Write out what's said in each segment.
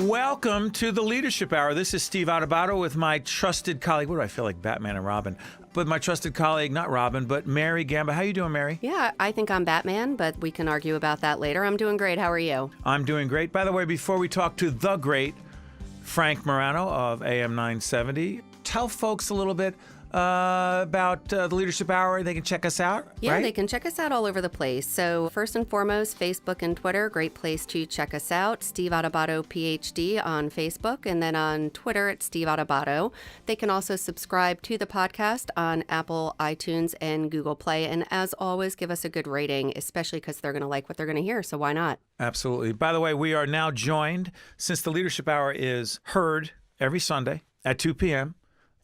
Welcome to the Leadership Hour. This is Steve Adubato with my trusted colleague. What do I feel like, Batman and Robin? With my trusted colleague, not Robin, but Mary Gamba. How you doing, Mary? Yeah, I think I'm Batman, but we can argue about that later. I'm doing great. How are you? I'm doing great. By the way, before we talk to the great Frank Morano of AM 970, tell folks a little bit about the Leadership Hour. They can check us out, Yeah, right? They can check us out all over the place. So first and foremost, Facebook and Twitter, great place to check us out. Steve Adubato, PhD on Facebook, and then on Twitter at Steve Adubato. They can also subscribe to the podcast on Apple, iTunes, and Google Play. And as always, give us a good rating, especially because they're going to like what they're going to hear. So why not? Absolutely. By the way, we are now joined, since the Leadership Hour is heard every Sunday at 2 p.m.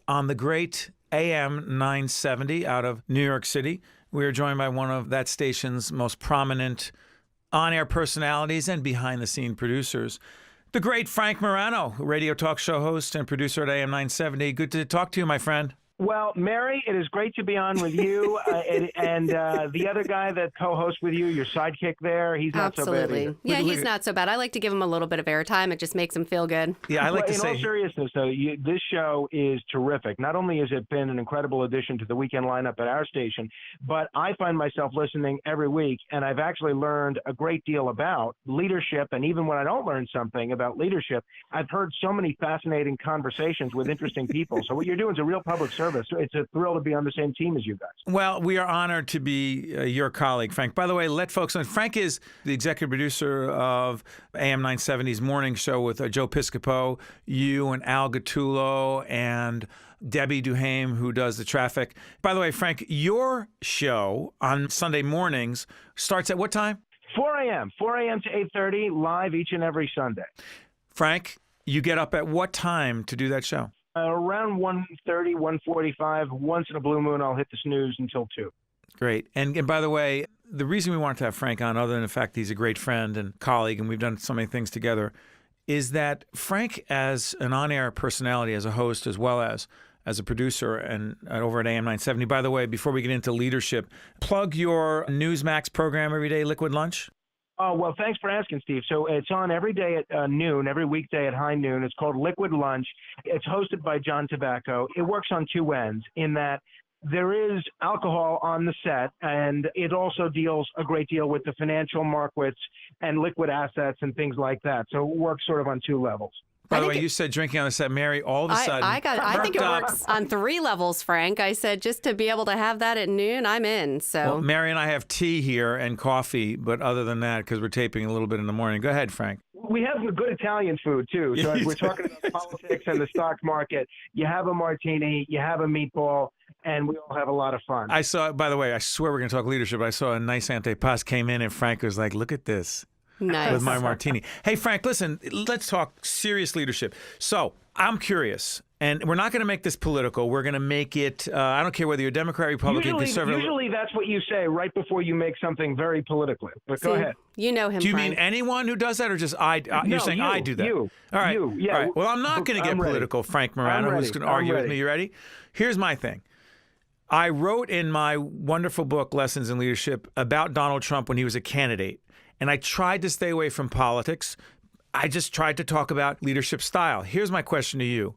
on the great AM 970 out of New York City. We are joined by one of that station's most prominent on-air personalities and behind-the-scene producers, the great Frank Morano, radio talk show host and producer at AM 970. Good to talk to you, my friend. Well, Mary, it is great to be on with you and the other guy that co-hosts with you, your sidekick there, he's not so bad either. Yeah, he's not so bad. I like to give him a little bit of airtime. It just makes him feel good. Yeah, I like to say... In all seriousness, though, this show is terrific. Not only has it been an incredible addition to the weekend lineup at our station, but I find myself listening every week, and I've actually learned a great deal about leadership, and even when I don't learn something about leadership, I've heard so many fascinating conversations with interesting people. So what you're doing is a real public service. It's a thrill to be on the same team as you guys. Well, we are honored to be your colleague, Frank. By the way, let folks know, Frank is the executive producer of AM 970's morning show with Joe Piscopo, you and Al Gattullo, and Debbie Duhame, who does the traffic. By the way, Frank, your show on Sunday mornings starts at what time? 4 a.m. to 8:30, live each and every Sunday. Frank, you get up at what time to do that show? Around 1:30, 1:45. Once in a blue moon, I'll hit the snooze until 2. Great. And by the way, the reason we wanted to have Frank on, other than the fact that he's a great friend and colleague, and we've done so many things together, is that Frank, as an on-air personality, as a host, as well as a producer and over at AM 970. By the way, before we get into leadership, plug your Newsmax program every day, Liquid Lunch. Oh, well, thanks for asking, Steve. So it's on every day at noon, every weekday at high noon. It's called Liquid Lunch. It's hosted by John Tobacco. It works on two ends in that there is alcohol on the set, and it also deals a great deal with the financial markets and liquid assets and things like that. So it works sort of on two levels. By the way, you said drinking on the set, Mary, all of a sudden. I think it works on 3 levels, Frank. I said just to be able to have that at noon, I'm in. So well, Mary and I have tea here and coffee, but other than that, because we're taping a little bit in the morning. Go ahead, Frank. We have good Italian food, too. So as we're talking about politics and the stock market, you have a martini, you have a meatball, and we all have a lot of fun. I saw, by the way, I swear we're going to talk leadership. I saw a nice antipasto came in, and Frank was like, look at this. Nice. With my martini. Hey, Frank, listen, let's talk serious leadership. So I'm curious, and we're not going to make this political. We're going to make it, I don't care whether you're Democrat, Republican, conservative. Usually that's what you say right before you make something very political. But go ahead. You know him, Do you Frank. mean anyone who does that, or just I? You're saying I do that? You. All right. You. Yeah. All right. Well, I'm not going to get political, Frank Morano, who's going to argue with me. You ready? Here's my thing. I wrote in my wonderful book, Lessons in Leadership, about Donald Trump when he was a candidate. And I tried to stay away from politics. I just tried to talk about leadership style. Here's my question to you.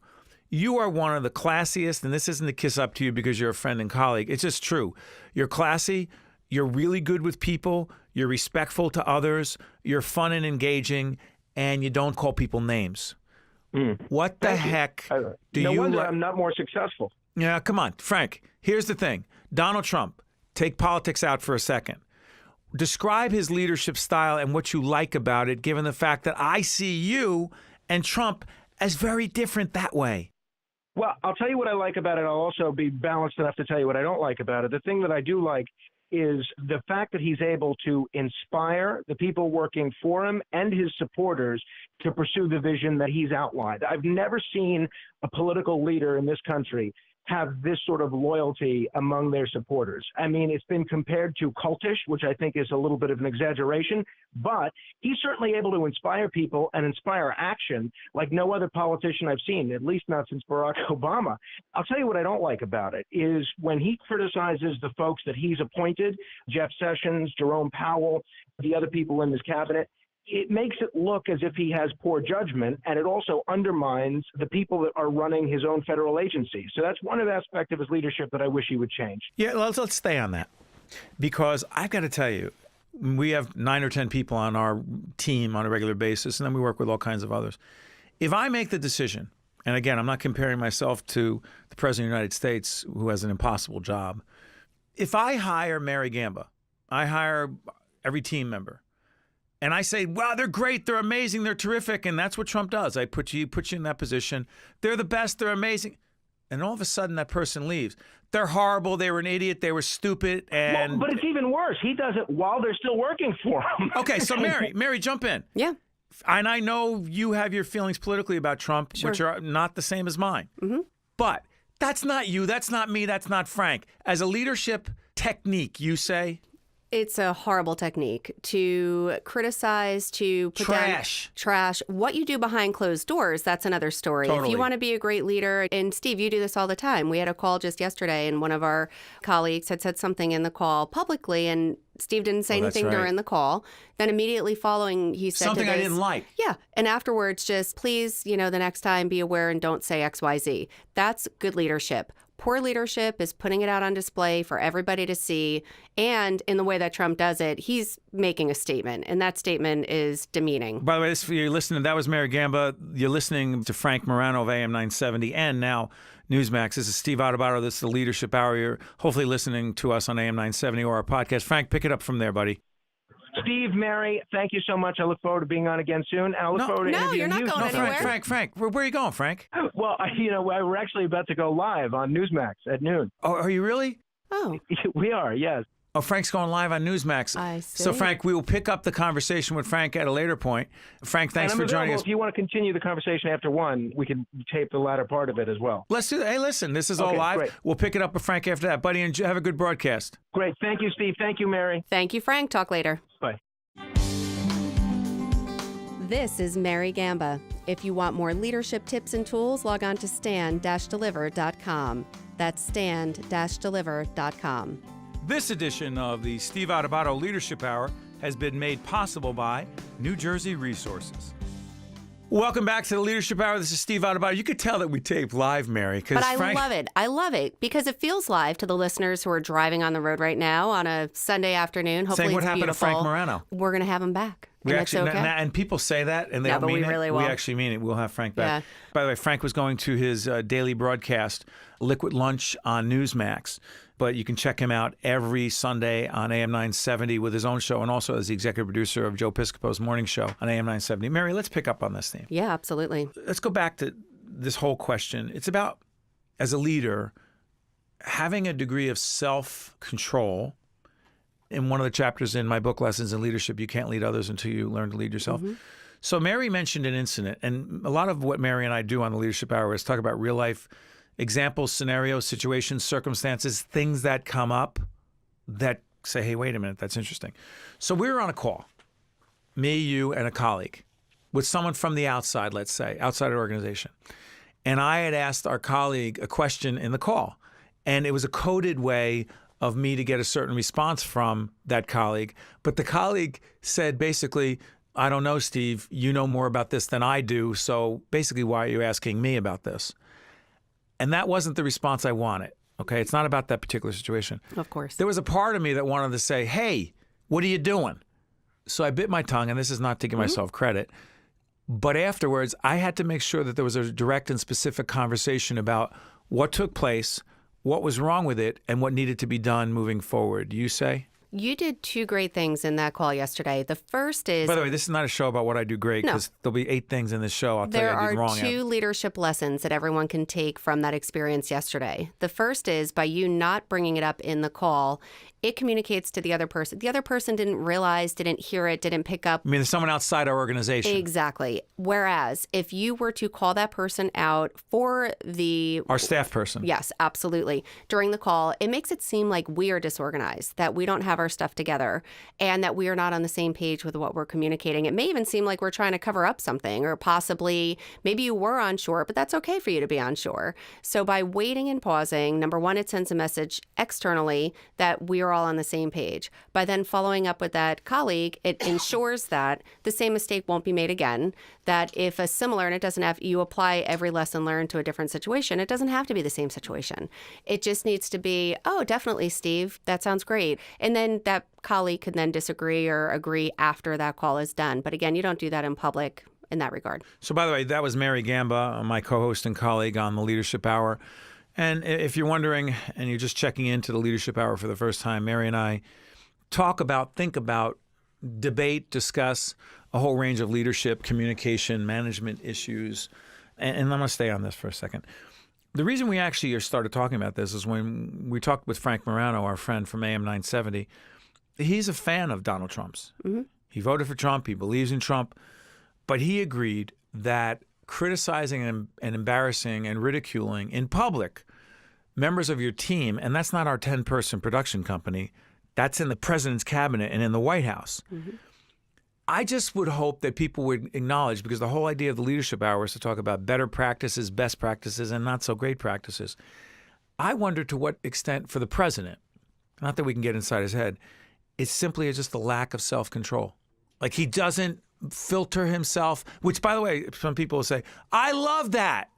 You are one of the classiest, and this isn't a kiss up to you because you're a friend and colleague. It's just true. You're classy. You're really good with people. You're respectful to others. You're fun and engaging, and you don't call people names. What the heck do you... No wonder I'm not more successful. Yeah, come on. Frank, here's the thing. Donald Trump, take politics out for a second. Describe his leadership style and what you like about it, given the fact that I see you and Trump as very different that way. Well, I'll tell you what I like about it. I'll also be balanced enough to tell you what I don't like about it. The thing that I do like is the fact that he's able to inspire the people working for him and his supporters to pursue the vision that he's outlined. I've never seen a political leader in this country have this sort of loyalty among their supporters. I mean, it's been compared to cultish, which I think is a little bit of an exaggeration, but he's certainly able to inspire people and inspire action like no other politician I've seen, at least not since Barack Obama. I'll tell you what I don't like about it is when he criticizes the folks that he's appointed, Jeff Sessions, Jerome Powell, the other people in his cabinet, it makes it look as if he has poor judgment, and it also undermines the people that are running his own federal agencies. So that's one aspect of his leadership that I wish he would change. Yeah, let's stay on that, because I've got to tell you, we have 9 or 10 people on our team on a regular basis, and then we work with all kinds of others. If I make the decision, and again, I'm not comparing myself to the President of the United States, who has an impossible job. If I hire Mary Gamba, I hire every team member, and I say, wow, they're great, they're amazing, they're terrific, and that's what Trump does. I put you in that position. They're the best, they're amazing. And all of a sudden, that person leaves. They're horrible, they were an idiot, they were stupid, and... Well, but it's even worse. He does it while they're still working for him. Okay, so Mary, jump in. Yeah. And I know you have your feelings politically about Trump, Sure. which are not the same as mine. Mm-hmm. But that's not you, that's not me, that's not Frank. As a leadership technique, you say... It's a horrible technique to criticize, to put trash. What you do behind closed doors, that's another story. Totally. If you want to be a great leader, and Steve, you do this all the time. We had a call just yesterday, and one of our colleagues had said something in the call publicly, and Steve didn't say anything right. during the call. Then immediately following, he said something to this, I didn't like. Yeah. And afterwards, just please, the next time be aware and don't say XYZ. That's good leadership. Poor leadership is putting it out on display for everybody to see. And in the way that Trump does it, he's making a statement. And that statement is demeaning. By the way, you're listening. That was Mary Gamba. You're listening to Frank Morano of AM 970 and now Newsmax. This is Steve Adubato. This is the Leadership Hour. You're hopefully listening to us on AM 970 or our podcast. Frank, pick it up from there, buddy. Steve, Mary, thank you so much. I look forward to being on again soon. I look forward to interviewing you. You're not going anywhere. Frank, where are you going, Frank? Well, we're actually about to go live on Newsmax at noon. Oh, are you really? Oh. We are, yes. Oh, Frank's going live on Newsmax. I see. So, Frank, we will pick up the conversation with Frank at a later point. Frank, thanks for joining us. If you want to continue the conversation after 1, we can tape the latter part of it as well. Let's do that. Hey, listen, this is all live. Great. We'll pick it up with Frank after that. Buddy, and have a good broadcast. Great. Thank you, Steve. Thank you, Mary. Thank you, Frank. Talk later. Bye. This is Mary Gamba. If you want more leadership tips and tools, log on to stand-deliver.com. That's stand-deliver.com. This edition of the Steve Adubato Leadership Hour has been made possible by New Jersey Resources. Welcome back to the Leadership Hour. This is Steve Adubato. You could tell that we tape live, Mary. But I love it. I love it because it feels live to the listeners who are driving on the road right now on a Sunday afternoon. Hopefully, saying what it's happened beautiful. to Frank Morano. We're going to have him back. We and actually, it's okay. and people say that, and they don't but mean we really it. will. We actually mean it. We'll have Frank back. Yeah. By the way, Frank was going to his daily broadcast, Liquid Lunch on Newsmax. But you can check him out every Sunday on AM 970 with his own show, and also as the executive producer of Joe Piscopo's morning show on AM 970. Mary, let's pick up on this theme. Yeah, absolutely. Let's go back to this whole question. It's about, as a leader, having a degree of self-control. In one of the chapters in my book, Lessons in Leadership, you can't lead others until you learn to lead yourself. Mm-hmm. So Mary mentioned an incident, and a lot of what Mary and I do on the Leadership Hour is talk about real-life examples, scenarios, situations, circumstances, things that come up that say, hey, wait a minute, that's interesting. So we were on a call, me, you, and a colleague, with someone from the outside, let's say, outside our organization. And I had asked our colleague a question in the call, and it was a coded way of me to get a certain response from that colleague. But the colleague said basically, I don't know, Steve, you know more about this than I do, so basically why are you asking me about this? And that wasn't the response I wanted, okay? It's not about that particular situation. Of course. There was a part of me that wanted to say, hey, what are you doing? So I bit my tongue, and this is not to give myself credit, but afterwards I had to make sure that there was a direct and specific conversation about what took place, what was wrong with it, and what needed to be done moving forward. You say? You did 2 great things in that call yesterday. The first is... By the way, this is not a show about what I do great, because there'll be 8 things in this show I'll tell you I did wrong. There are 2 leadership lessons that everyone can take from that experience yesterday. The first is by you not bringing it up in the call, it communicates to the other person. The other person didn't realize, didn't hear it, didn't pick up. I mean, there's someone outside our organization. Exactly. Whereas if you were to call that person out for our staff person. Yes, absolutely. During the call, it makes it seem like we are disorganized, that we don't have our stuff together, and that we are not on the same page with what we're communicating. It may even seem like we're trying to cover up something, or possibly maybe you were unsure, but that's okay for you to be unsure. So by waiting and pausing, number one, it sends a message externally that we are all on the same page. By then following up with that colleague, it ensures that the same mistake won't be made again, that if a similar, and it doesn't have, you apply every lesson learned to a different situation, it doesn't have to be the same situation. It just needs to be, oh, definitely, Steve, that sounds great. And then that colleague can then disagree or agree after that call is done. But again, you don't do that in public in that regard. So by the way, that was Mary Gamba, my co-host and colleague on the Leadership Hour. And if you're wondering and you're just checking into the Leadership Hour for the first time, Mary and I talk about, think about, debate, discuss a whole range of leadership, communication, management issues. And I'm going to stay on this for a second. The reason we actually started talking about this is when we talked with Frank Morano, our friend from AM 970. He's a fan of Donald Trump's. Mm-hmm. He voted for Trump. He believes in Trump. But he agreed that criticizing and embarrassing and ridiculing in public members of your team, and that's not our 10-person production company, that's in the president's cabinet and in the White House. Mm-hmm. I just would hope that people would acknowledge, because the whole idea of the Leadership Hour is to talk about better practices, best practices, and not so great practices. I wonder to what extent for the president, not that we can get inside his head, it's simply just the lack of self-control. Like he doesn't filter himself, which, by the way, some people will say, I love that.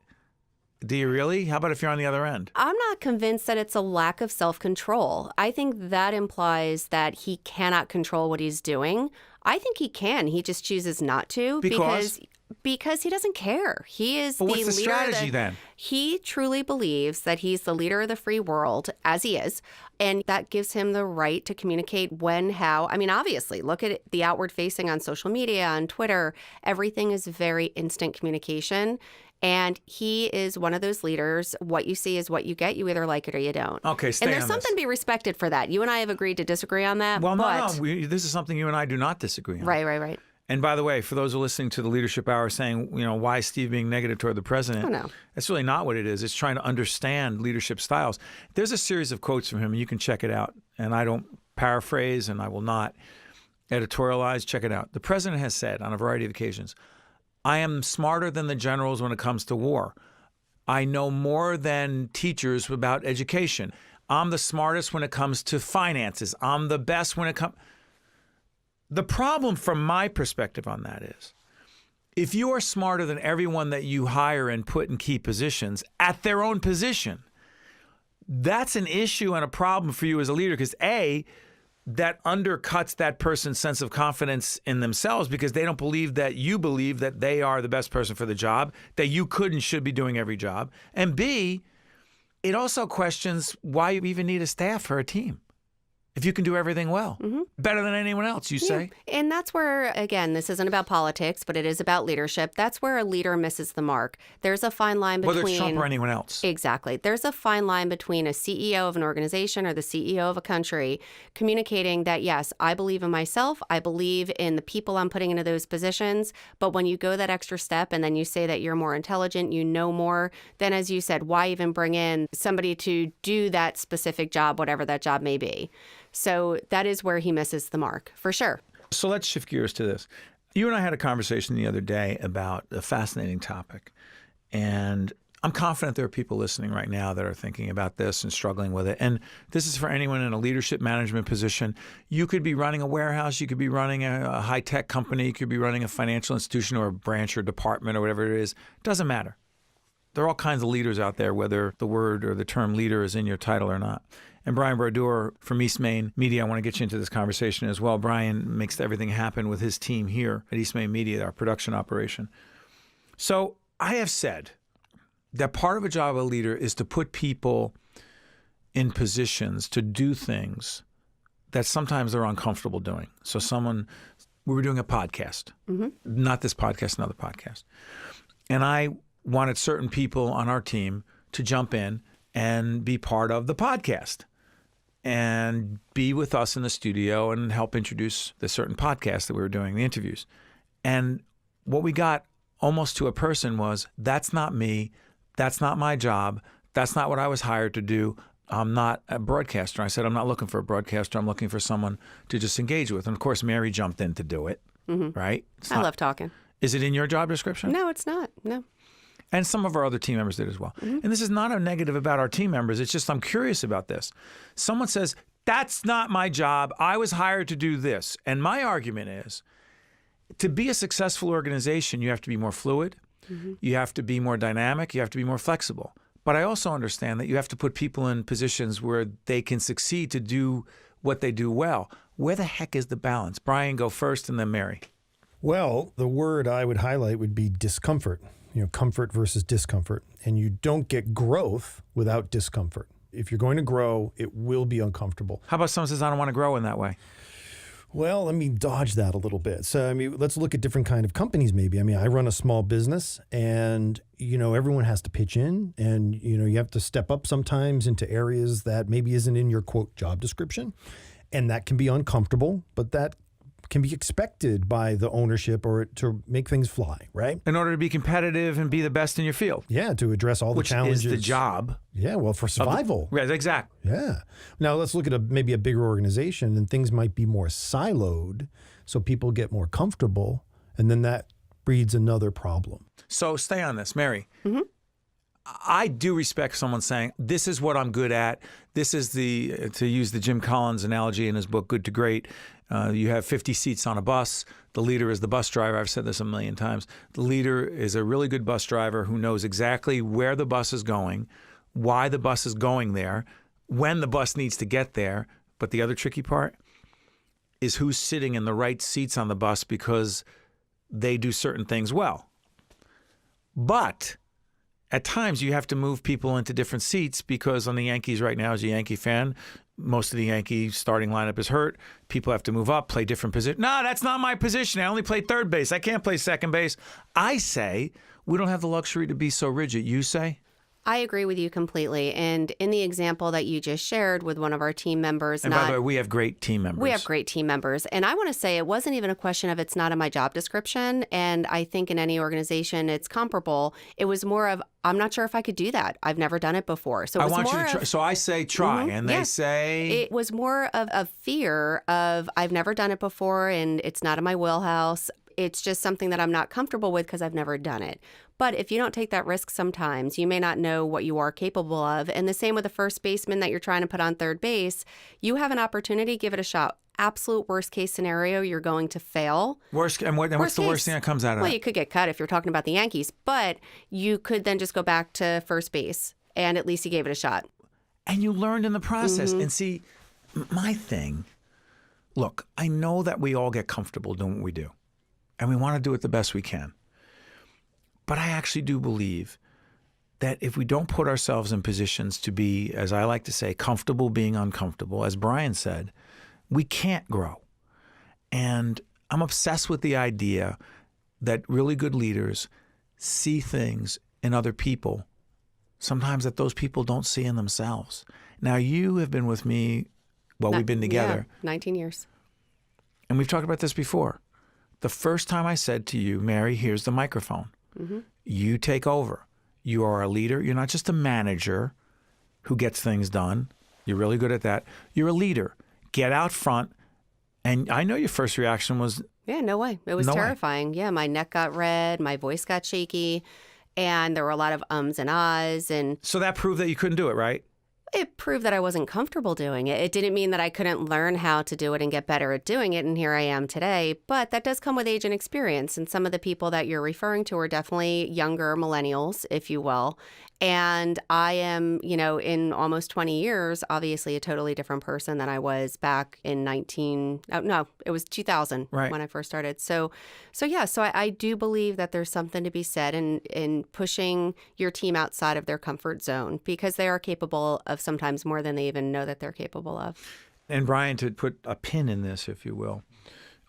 Do you really? How about if you're on the other end? I'm not convinced that it's a lack of self-control. I think that implies that he cannot control what he's doing. I think he can. He just chooses not to because he doesn't care. He is the leader. What's the strategy then? He truly believes that he's the leader of the free world, as he is, and that gives him the right to communicate when, how. I mean, obviously, look at the outward facing on social media, on Twitter. Everything is very instant communication. And he is one of those leaders. What you see is what you get. You either like it or you don't. Okay, stay on this. And there's something to be respected for that. You and I have agreed to disagree on that. Well, no. This is something you and I do not disagree on. Right. And by the way, for those who are listening to the Leadership Hour saying, why is Steve being negative toward the president? Oh, no. That's really not what it is. It's trying to understand leadership styles. There's a series of quotes from him, and you can check it out. And I don't paraphrase, and I will not editorialize. Check it out. The president has said on a variety of occasions, I am smarter than the generals when it comes to war. I know more than teachers about education. I'm the smartest when it comes to finances. I'm the best when it comes... The problem from my perspective on that is, if you are smarter than everyone that you hire and put in key positions at their own position, that's an issue and a problem for you as a leader because A, that undercuts that person's sense of confidence in themselves because they don't believe that you believe that they are the best person for the job, that you could and should be doing every job. And B, it also questions why you even need a staff for a team. If you can do everything well, better than anyone else, you say. And that's where, again, this isn't about politics, but it is about leadership. That's where a leader misses the mark. There's a fine line between... Whether it's Trump or anyone else. Exactly. There's a fine line between a CEO of an organization or the CEO of a country communicating that, yes, I believe in myself. I believe in the people I'm putting into those positions. But when you go that extra step and then you say that you're more intelligent, you know more, then as you said, why even bring in somebody to do that specific job, whatever that job may be? So that is where he misses the mark, for sure. So let's shift gears to this. You and I had a conversation the other day about a fascinating topic. And I'm confident there are people listening right now that are thinking about this and struggling with it. And this is for anyone in a leadership management position. You could be running a warehouse. You could be running a high-tech company. You could be running a financial institution or a branch or department or whatever it is. Doesn't matter. There are all kinds of leaders out there, whether the word or the term leader is in your title or not. And Brian Brodeur from East Main Media, I want to get you into this conversation as well. Brian makes everything happen with his team here at East Main Media, our production operation. So I have said that part of a job of a leader is to put people in positions to do things that sometimes they're uncomfortable doing. So we were doing a podcast, not this podcast, another podcast. And I wanted certain people on our team to jump in and be part of the podcast and be with us in the studio and help introduce the certain podcast that we were doing, the interviews. And what we got almost to a person was, that's not me, that's not my job, that's not what I was hired to do. I'm not a broadcaster. I said, I'm not looking for a broadcaster, I'm looking for someone to just engage with. And of course, Mary jumped in to do it, right? I love talking. Is it in your job description? No, it's not, no. And some of our other team members did as well. And this is not a negative about our team members. It's just I'm curious about this. Someone says, That's not my job. I was hired to do this. And my argument is, to be a successful organization, you have to be more fluid. You have to be more dynamic. You have to be more flexible. But I also understand that you have to put people in positions where they can succeed to do what they do well. Where the heck is the balance? Brian, go first, and then Mary. Well, the word I would highlight would be discomfort. Comfort versus discomfort. And you don't get growth without discomfort. If you're going to grow, it will be uncomfortable. How about someone says, I don't want to grow in that way? Well, let me dodge that a little bit. So, let's look at different kind of companies maybe. I run a small business and, everyone has to pitch in and, you have to step up sometimes into areas that maybe isn't in your, quote, job description. And that can be uncomfortable, but that can be expected by the ownership or to make things fly, right? In order to be competitive and be the best in your field. Yeah, to address all the challenges. Which is the job. Yeah, well, for survival. Right, exactly. Yeah. Now, let's look at maybe a bigger organization, and things might be more siloed, so people get more comfortable, and then that breeds another problem. So stay on this, Mary. I do respect someone saying, this is what I'm good at. This is to use the Jim Collins analogy in his book, Good to Great. You have 50 seats on a bus. The leader is the bus driver. I've said this a million times. The leader is a really good bus driver who knows exactly where the bus is going, why the bus is going there, when the bus needs to get there. But the other tricky part is who's sitting in the right seats on the bus because they do certain things well. But at times you have to move people into different seats because on the Yankees right now, as a Yankee fan, most of the Yankee starting lineup is hurt. People have to move up, play different positions. No, that's not my position. I only play third base. I can't play second base. I say we don't have the luxury to be so rigid. You say? I agree with you completely. And in the example that you just shared with one of our team members. And by the way, we have great team members. We have great team members. And I want to say it wasn't even a question of it's not in my job description. And I think in any organization, it's comparable. It was more of, I'm not sure if I could do that. I've never done it before. So it was I want you to try. So I say try, and they say? It was more of a fear of I've never done it before and it's not in my wheelhouse. It's just something that I'm not comfortable with because I've never done it. But if you don't take that risk sometimes, you may not know what you are capable of. And the same with the first baseman that you're trying to put on third base. You have an opportunity, give it a shot. Absolute worst case scenario, you're going to fail. What's the worst thing that comes out of that? Well, you could get cut if you're talking about the Yankees. But you could then just go back to first base. And at least you gave it a shot. And you learned in the process. And see, my thing, look, I know that we all get comfortable doing what we do. And we want to do it the best we can. But I actually do believe that if we don't put ourselves in positions to be, as I like to say, comfortable being uncomfortable, as Brian said, we can't grow. And I'm obsessed with the idea that really good leaders see things in other people, sometimes that those people don't see in themselves. Now, you have been with me, we've been together. Yeah, 19 years. And we've talked about this before. The first time I said to you, Mary, here's the microphone. You take over. You are a leader. You're not just a manager who gets things done. You're really good at that. You're a leader. Get out front. And I know your first reaction was... Yeah, no way. It was terrifying. Yeah, my neck got red. My voice got shaky. And there were a lot of ums and ahs. And so that proved that you couldn't do it, right? It proved that I wasn't comfortable doing it. It didn't mean that I couldn't learn how to do it and get better at doing it, and here I am today. But that does come with age and experience, and some of the people that you're referring to are definitely younger millennials, if you will. And I am, in almost 20 years, obviously a totally different person than I was back in 2000 when I first started. So I do believe that there's something to be said in pushing your team outside of their comfort zone, because they are capable of sometimes more than they even know that they're capable of. And Brian, to put a pin in this, if you will,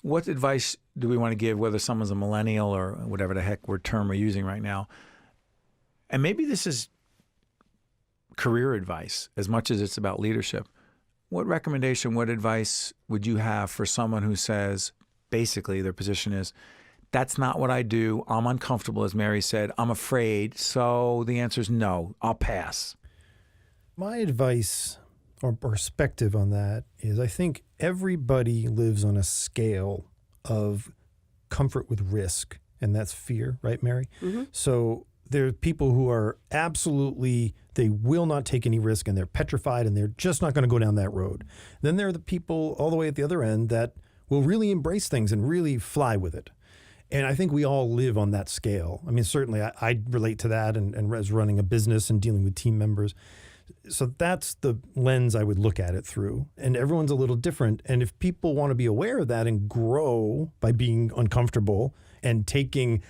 what advice do we want to give, whether someone's a millennial or whatever the heck term we're using right now? And maybe this is career advice as much as it's about leadership. What recommendation, what advice would you have for someone who says, basically their position is, that's not what I do. I'm uncomfortable, as Mary said. I'm afraid. So the answer is no, I'll pass. My advice or perspective on that is I think everybody lives on a scale of comfort with risk, and that's fear, right, Mary? So There are people who are absolutely, they will not take any risk and they're petrified and they're just not going to go down that road. Then there are the people all the way at the other end that will really embrace things and really fly with it. And I think we all live on that scale. I mean, certainly I relate to that and as running a business and dealing with team members. So that's the lens I would look at it through. And everyone's a little different. And if people want to be aware of that and grow by being uncomfortable and taking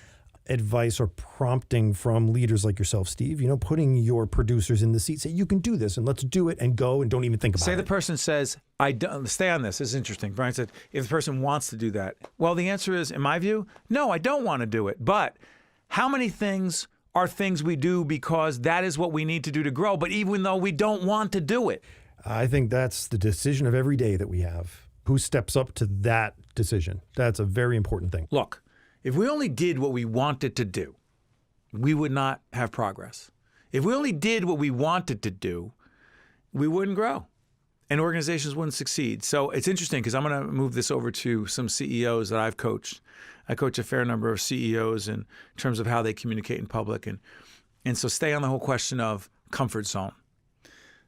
advice or prompting from leaders like yourself, Steve, putting your producers in the seat, say, you can do this and let's do it and go and don't even think about it. Say the person says, I don't, stay on this. This is interesting. Brian said, if the person wants to do that. Well, the answer is, in my view, no, I don't want to do it. But how many things are things we do because that is what we need to do to grow, but even though we don't want to do it? I think that's the decision of every day that we have. Who steps up to that decision? That's a very important thing. Look, if we only did what we wanted to do, we would not have progress. If we only did what we wanted to do, we wouldn't grow and organizations wouldn't succeed. So it's interesting because I'm going to move this over to some CEOs that I've coached. I coach a fair number of CEOs in terms of how they communicate in public. And so stay on the whole question of comfort zone.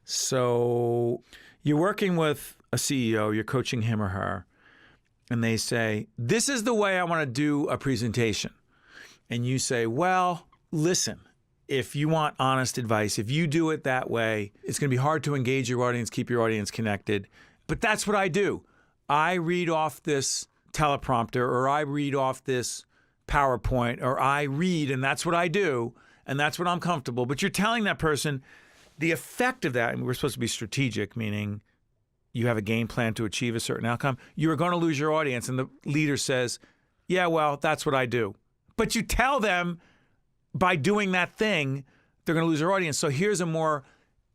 So you're working with a CEO, you're coaching him or her, and they say, this is the way I want to do a presentation. And you say, well, listen, if you want honest advice, if you do it that way, it's going to be hard to engage your audience, keep your audience connected. But that's what I do. I read off this teleprompter, or I read off this PowerPoint, or I read, and that's what I do, and that's what I'm comfortable. But you're telling that person the effect of that, and we're supposed to be strategic, meaning you have a game plan to achieve a certain outcome, you're going to lose your audience. And the leader says, yeah, well, that's what I do. But you tell them by doing that thing, they're going to lose their audience. So here's a more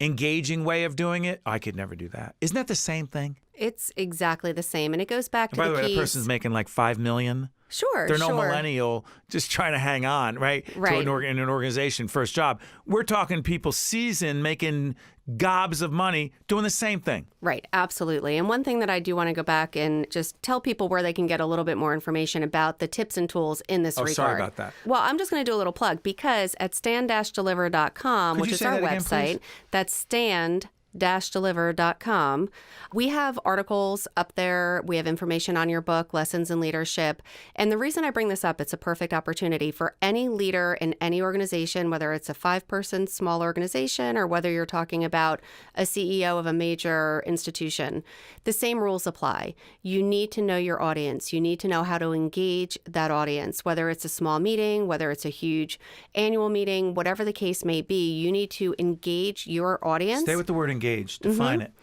engaging way of doing it. I could never do that. Isn't that the same thing? It's exactly the same. And it goes back to the By the way, piece. that person's making like $5 million. Sure, They're no millennial just trying to hang on, right? Right. To in an organization, first job. We're talking people seasoned, making gobs of money, doing the same thing. Right, absolutely. And one thing that I do want to go back and just tell people where they can get a little bit more information about the tips and tools in this regard. Sorry about that. Well, I'm just going to do a little plug because at stand-deliver.com, which is our website, that's stand-deliver.com. We have articles up there. We have information on your book, Lessons in Leadership. And the reason I bring this up, it's a perfect opportunity for any leader in any organization, whether it's a 5-person small organization or whether you're talking about a CEO of a major institution. The same rules apply. You need to know your audience. You need to know how to engage that audience, whether it's a small meeting, whether it's a huge annual meeting, whatever the case may be, you need to engage your audience. Stay with the word engage. Define it.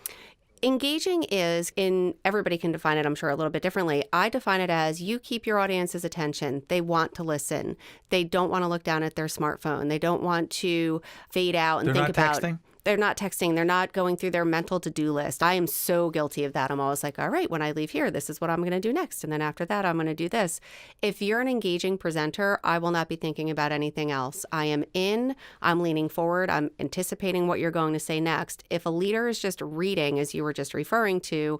Engaging is, everybody can define it, I'm sure, a little bit differently. I define it as you keep your audience's attention. They want to listen. They don't want to look down at their smartphone. They don't want to fade out and think about. Texting? They're not texting. They're not going through their mental to-do list. I am so guilty of that. I'm always like, all right, when I leave here, this is what I'm going to do next. And then after that, I'm going to do this. If you're an engaging presenter, I will not be thinking about anything else. I'm leaning forward. I'm anticipating what you're going to say next. If a leader is just reading, as you were just referring to,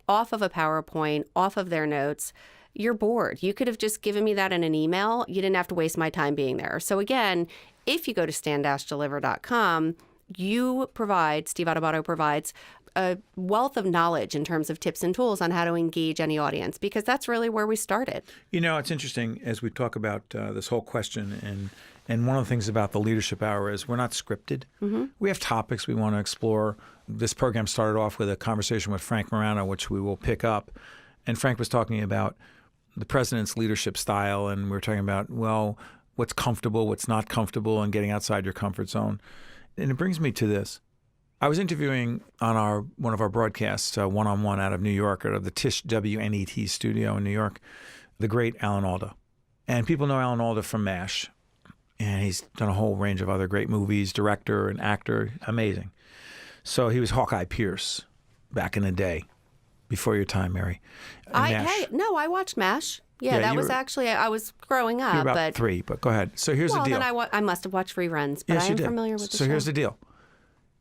off of a PowerPoint, off of their notes, you're bored. You could have just given me that in an email. You didn't have to waste my time being there. So again, if you go to stand-deliver.com, Steve Adubato provides a wealth of knowledge in terms of tips and tools on how to engage any audience, because that's really where we started. It's interesting as we talk about this whole question, and one of the things about the Leadership Hour is we're not scripted. Mm-hmm. We have topics we want to explore. This program started off with a conversation with Frank Morano, which we will pick up. And Frank was talking about the president's leadership style, and we were talking about, well, what's comfortable, what's not comfortable, and getting outside your comfort zone. And it brings me to this. I was interviewing on one of our broadcasts, one-on-one out of New York, out of the Tisch WNET studio in New York, the great Alan Alda. And people know Alan Alda from MASH. And he's done a whole range of other great movies, director and actor, amazing. So he was Hawkeye Pierce back in the day, before your time, Mary. I watched MASH. Yeah, that was actually, I was growing up. You were about 3, but go ahead. So here's the deal. Then I must have watched reruns, but I am familiar with the show. So here's the deal.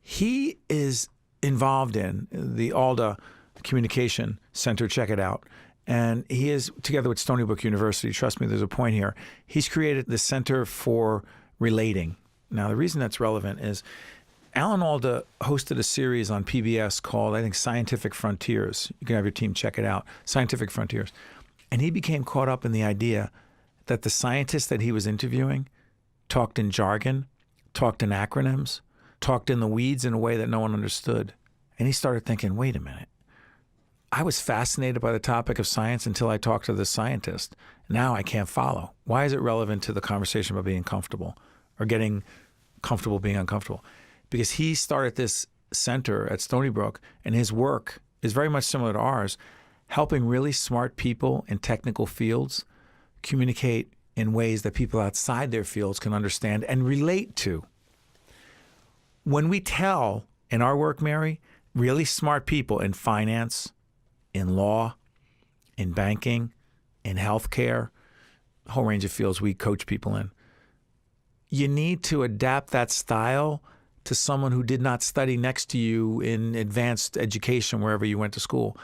He is involved in the Alda Communication Center. Check it out. And he is, together with Stony Brook University, trust me, there's a point here. He's created the Center for relating. Now, the reason that's relevant is Alan Alda hosted a series on PBS called, I think, Scientific Frontiers. You can have your team check it out, Scientific Frontiers. And he became caught up in the idea that the scientists that he was interviewing talked in jargon, talked in acronyms, talked in the weeds in a way that no one understood. And he started thinking, wait a minute. I was fascinated by the topic of science until I talked to this scientist. Now I can't follow. Why is it relevant to the conversation about being comfortable or getting comfortable being uncomfortable? Because he started this center at Stony Brook, and his work is very much similar to ours, helping really smart people in technical fields communicate in ways that people outside their fields can understand and relate to. When we tell in our work, Mary, really smart people in finance, in law, in banking, in healthcare, a whole range of fields we coach people in, you need to adapt that style to someone who did not study next to you in advanced education wherever you went to school.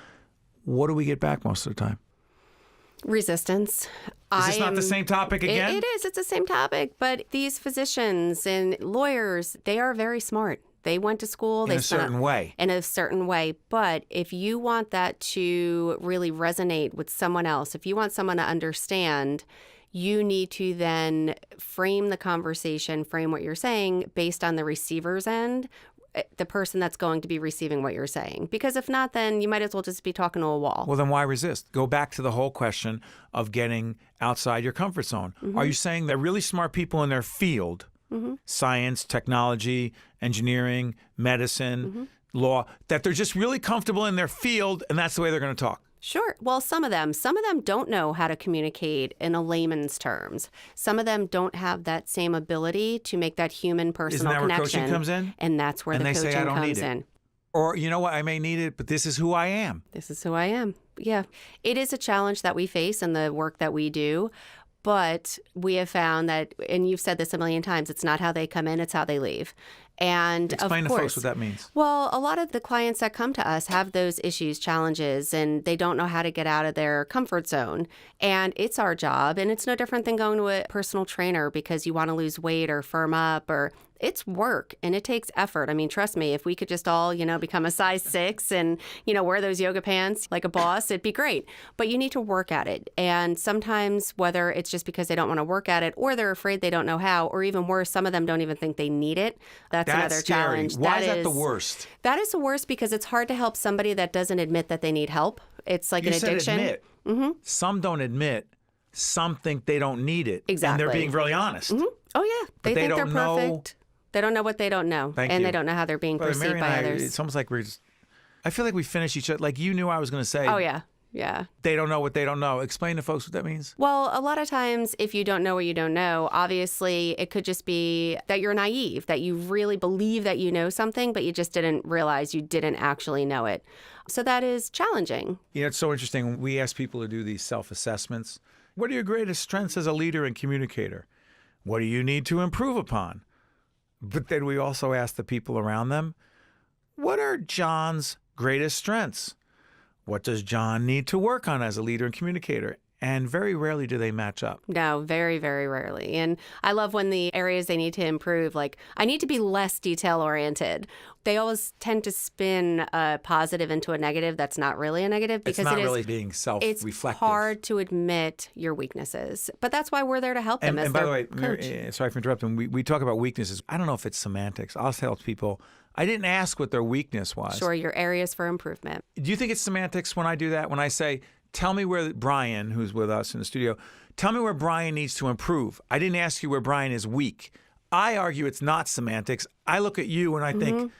What do we get back most of the time? Resistance. Is this not the same topic again? It is. It's the same topic. But these physicians and lawyers, they are very smart. They went to school. In a certain way. In a certain way. But if you want that to really resonate with someone else, if you want someone to understand, you need to then frame the conversation, frame what you're saying based on the receiver's end, the person that's going to be receiving what you're saying. Because if not, then you might as well just be talking to a wall. Well, then why resist? Go back to the whole question of getting outside your comfort zone. Are you saying that really smart people in their field, science, technology, engineering, medicine, law, that they're just really comfortable in their field and that's the way they're going to talk? Sure. Well, some of them don't know how to communicate in a layman's terms. Some of them don't have that same ability to make that human personal connection. Isn't that where coaching comes in? And that's where the coaching comes in. Or, you know what, I may need it, but this is who I am. This is who I am. Yeah. It is a challenge that we face in the work that we do. But we have found that, and you've said this a million times, it's not how they come in, it's how they leave. And explain of course, to folks what that means. Well, a lot of the clients that come to us have those issues, challenges, and they don't know how to get out of their comfort zone. And it's our job, and it's no different than going to a personal trainer because you want to lose weight or firm up, or it's work and it takes effort. I mean, trust me, if we could just all, become a size 6 and, wear those yoga pants like a boss, it'd be great. But you need to work at it. And sometimes whether it's just because they don't want to work at it or they're afraid they don't know how, or even worse, some of them don't even think they need it. That's another scary. Challenge. Why is that the worst? That is the worst because it's hard to help somebody that doesn't admit that they need help. It's like an addiction. You said admit. Some don't admit. Some think they don't need it. Exactly. And they're being really honest. Oh, yeah. They think they're perfect. They don't know what they don't know. Thank you. They don't know how they're being perceived by others. It's almost like I feel like we finish each other. Like you knew I was going to say. Oh, yeah. Yeah. They don't know what they don't know. Explain to folks what that means. Well, a lot of times if you don't know what you don't know, obviously it could just be that you're naive, that you really believe that you know something, but you just didn't realize you didn't actually know it. So that is challenging. It's so interesting. We ask people to do these self-assessments. What are your greatest strengths as a leader and communicator? What do you need to improve upon? But then we also ask the people around them, what are John's greatest strengths? What does John need to work on as a leader and communicator? And very rarely do they match up. No, very, very rarely. And I love when the areas they need to improve, like, I need to be less detail-oriented. They always tend to spin a positive into a negative that's not really a negative. Because it's not really being self-reflective. It's hard to admit your weaknesses. But that's why we're there to help them as their coach. And by the way, sorry for interrupting, we talk about weaknesses. I don't know if it's semantics. I'll tell people, I didn't ask what their weakness was. Sure, your areas for improvement. Do you think it's semantics when I do that? When I say, tell me where Brian, who's with us in the studio, tell me where Brian needs to improve. I didn't ask you where Brian is weak. I argue it's not semantics. I look at you and I think,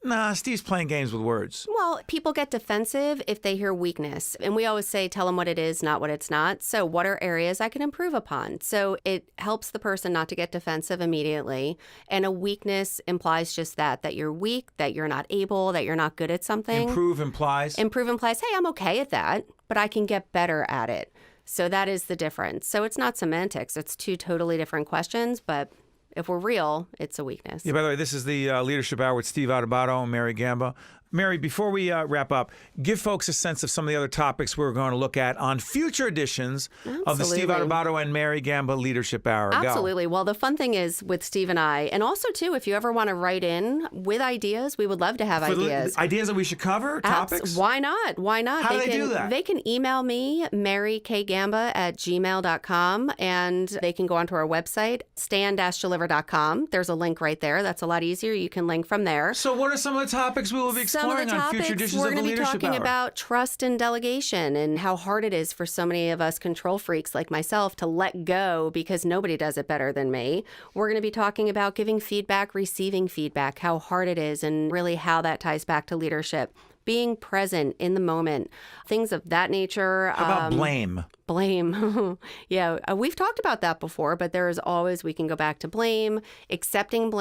nah, Steve's playing games with words. Well, people get defensive if they hear weakness. And we always say, tell them what it is, not what it's not. So what are areas I can improve upon? So it helps the person not to get defensive immediately. And a weakness implies just that you're weak, that you're not able, that you're not good at something. Improve implies, hey, I'm okay at that, but I can get better at it. So that is the difference. So it's not semantics. It's two totally different questions, but if we're real, it's a weakness. Yeah, by the way, this is the Leadership Hour with Steve Adubato and Mary Gamba. Mary, before we wrap up, give folks a sense of some of the other topics we're going to look at on future editions of the Steve Adubato and Mary Gamba Leadership Hour. Absolutely. Well, the fun thing is with Steve and I, and also, too, if you ever want to write in with ideas, we would love to have ideas. Ideas that we should cover? Topics? Why not? Why not? How do they do that? They can email me, marykgamba@gmail.com, and they can go onto our website, stand-deliver.com. There's a link right there. That's a lot easier. You can link from there. So what are some of the topics we will be exploring on future editions of the Leadership Hour? We're going to be talking about trust and delegation and how hard it is for so many of us control freaks like myself to let go because nobody does it better than me. We're going to be talking about giving feedback, receiving feedback, how hard it is, and really how that ties back to leadership. Being present in the moment, things of that nature. How about blame? Blame. Yeah, we've talked about that before, but there is always, we can go back to blame, accepting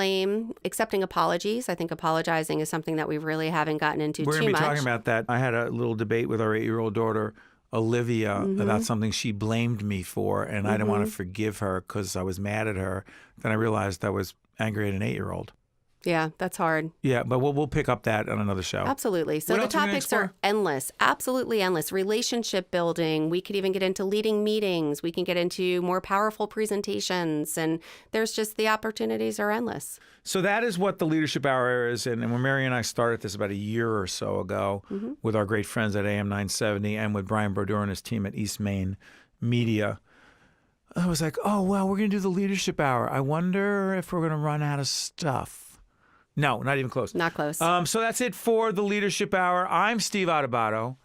apologies. I think apologizing is something that we really haven't gotten into too much. We're going to be talking about that. I had a little debate with our 8-year-old daughter, Olivia, about something she blamed me for, and I didn't want to forgive her because I was mad at her. Then I realized I was angry at an 8-year-old. Yeah, that's hard. Yeah, but we'll pick up that on another show. Absolutely. So the topics are endless, absolutely endless. Relationship building. We could even get into leading meetings. We can get into more powerful presentations. And there's just the opportunities are endless. So that is what the Leadership Hour is. And when Mary and I started this about a year or so ago with our great friends at AM 970 and with Brian Brodeur and his team at East Main Media, I was like, oh, well, we're going to do the Leadership Hour. I wonder if we're going to run out of stuff. No, not even close. Not close. So that's it for the Leadership Hour. I'm Steve Adubato.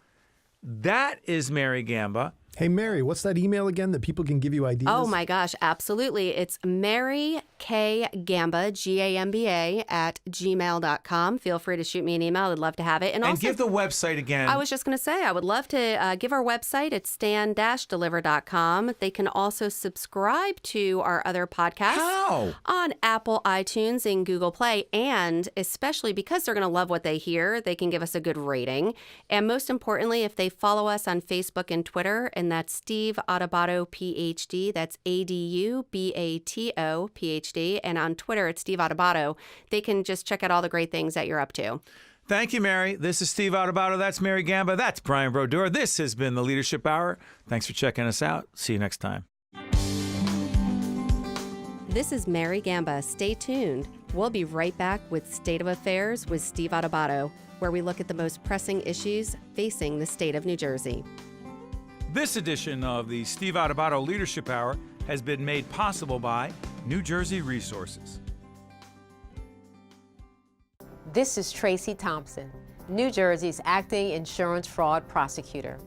That is Mary Gamba. Hey, Mary, what's that email again that people can give you ideas? Oh, my gosh, absolutely. It's Mary K. Gamba, Gamba, @gmail.com. Feel free to shoot me an email. I'd love to have it. And also, give the website again. I was just going to say, I would love to give our website. It's stand-deliver.com. They can also subscribe to our other podcasts. How? On Apple, iTunes, and Google Play. And especially because they're going to love what they hear, they can give us a good rating. And most importantly, if they follow us on Facebook and Twitter, and that's Steve Adubato, PhD. That's Adubato, PhD. And on Twitter, it's Steve Adubato. They can just check out all the great things that you're up to. Thank you, Mary. This is Steve Adubato. That's Mary Gamba. That's Brian Brodeur. This has been the Leadership Hour. Thanks for checking us out. See you next time. This is Mary Gamba. Stay tuned. We'll be right back with State of Affairs with Steve Adubato, where we look at the most pressing issues facing the state of New Jersey. This edition of the Steve Adubato Leadership Hour has been made possible by New Jersey Resources. This is Tracy Thompson, New Jersey's acting insurance fraud prosecutor.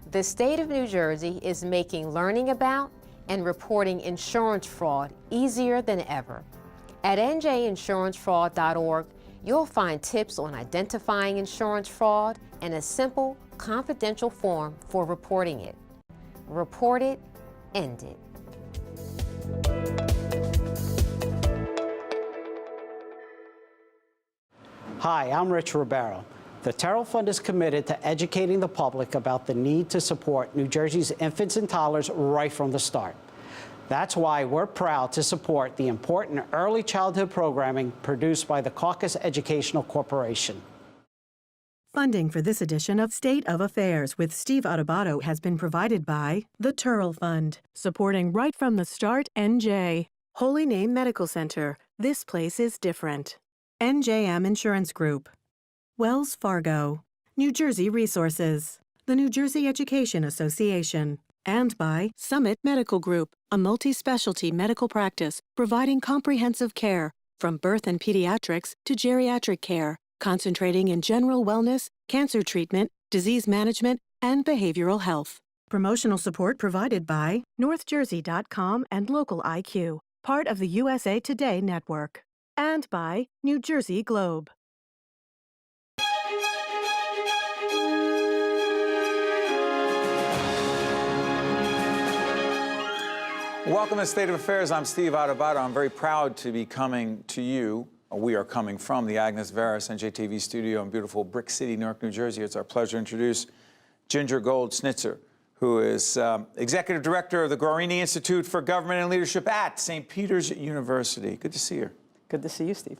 The state of New Jersey is making learning about and reporting insurance fraud easier than ever. At njinsurancefraud.org, you'll find tips on identifying insurance fraud and a simple, confidential form for reporting it. Report it, end it. Hi, I'm Rich Ribeiro. The Terrell Fund is committed to educating the public about the need to support New Jersey's infants and toddlers right from the start. That's why we're proud to support the important early childhood programming produced by the Caucus Educational Corporation. Funding for this edition of State of Affairs with Steve Adubato has been provided by the Terrell Fund, supporting Right from the Start NJ, Holy Name Medical Center, this place is different, NJM Insurance Group, Wells Fargo, New Jersey Resources, the New Jersey Education Association, and by Summit Medical Group, a multi-specialty medical practice providing comprehensive care from birth and pediatrics to geriatric care, concentrating in general wellness, cancer treatment, disease management, and behavioral health. Promotional support provided by NorthJersey.com and Local IQ, part of the USA Today network, and by New Jersey Globe. Welcome to State of Affairs. I'm Steve Adubato. I'm very proud to be coming to you. We are coming from the Agnes Veris NJTV studio in beautiful Brick City, Newark, New Jersey. It's our pleasure to introduce Ginger Gold Schnitzer, who is Executive Director of the Guarini Institute for Government and Leadership at St. Peter's University. Good to see you. Good to see you, Steve.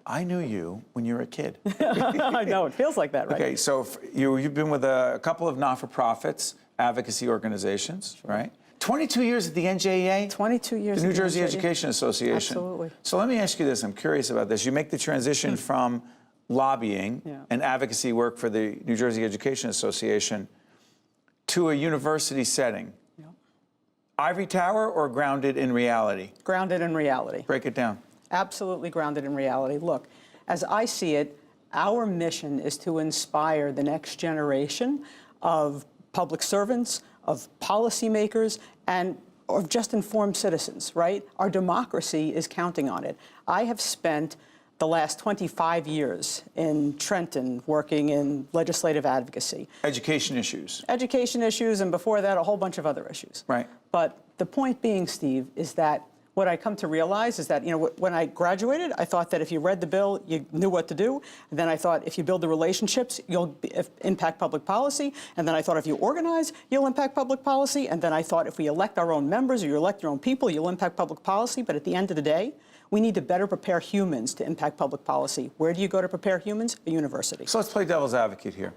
I knew you when you were a kid. I know, it feels like that, right? Okay, so you've been with a couple of not-for-profits, advocacy organizations, right? 22 years at the NJEA? 22 years the at New Jersey NJEA. Education Association. Absolutely. So let me ask you this. I'm curious about this. You make the transition from lobbying and advocacy work for the New Jersey Education Association to a university setting. Yep. Ivory tower or grounded in reality? Grounded in reality. Break it down. Absolutely grounded in reality. Look, as I see it, our mission is to inspire the next generation of public servants, of policymakers, and of just informed citizens, right? Our democracy is counting on it. I have spent the last 25 years in Trenton working in legislative advocacy. Education issues. Education issues, and before that, a whole bunch of other issues. Right. But the point being, Steve, is that what I come to realize is that, when I graduated, I thought that if you read the bill, you knew what to do. And then I thought if you build the relationships, you'll impact public policy. And then I thought if you organize, you'll impact public policy. And then I thought if we elect our own members or you elect your own people, you'll impact public policy. But at the end of the day, we need to better prepare humans to impact public policy. Where do you go to prepare humans? A university. So let's play devil's advocate here.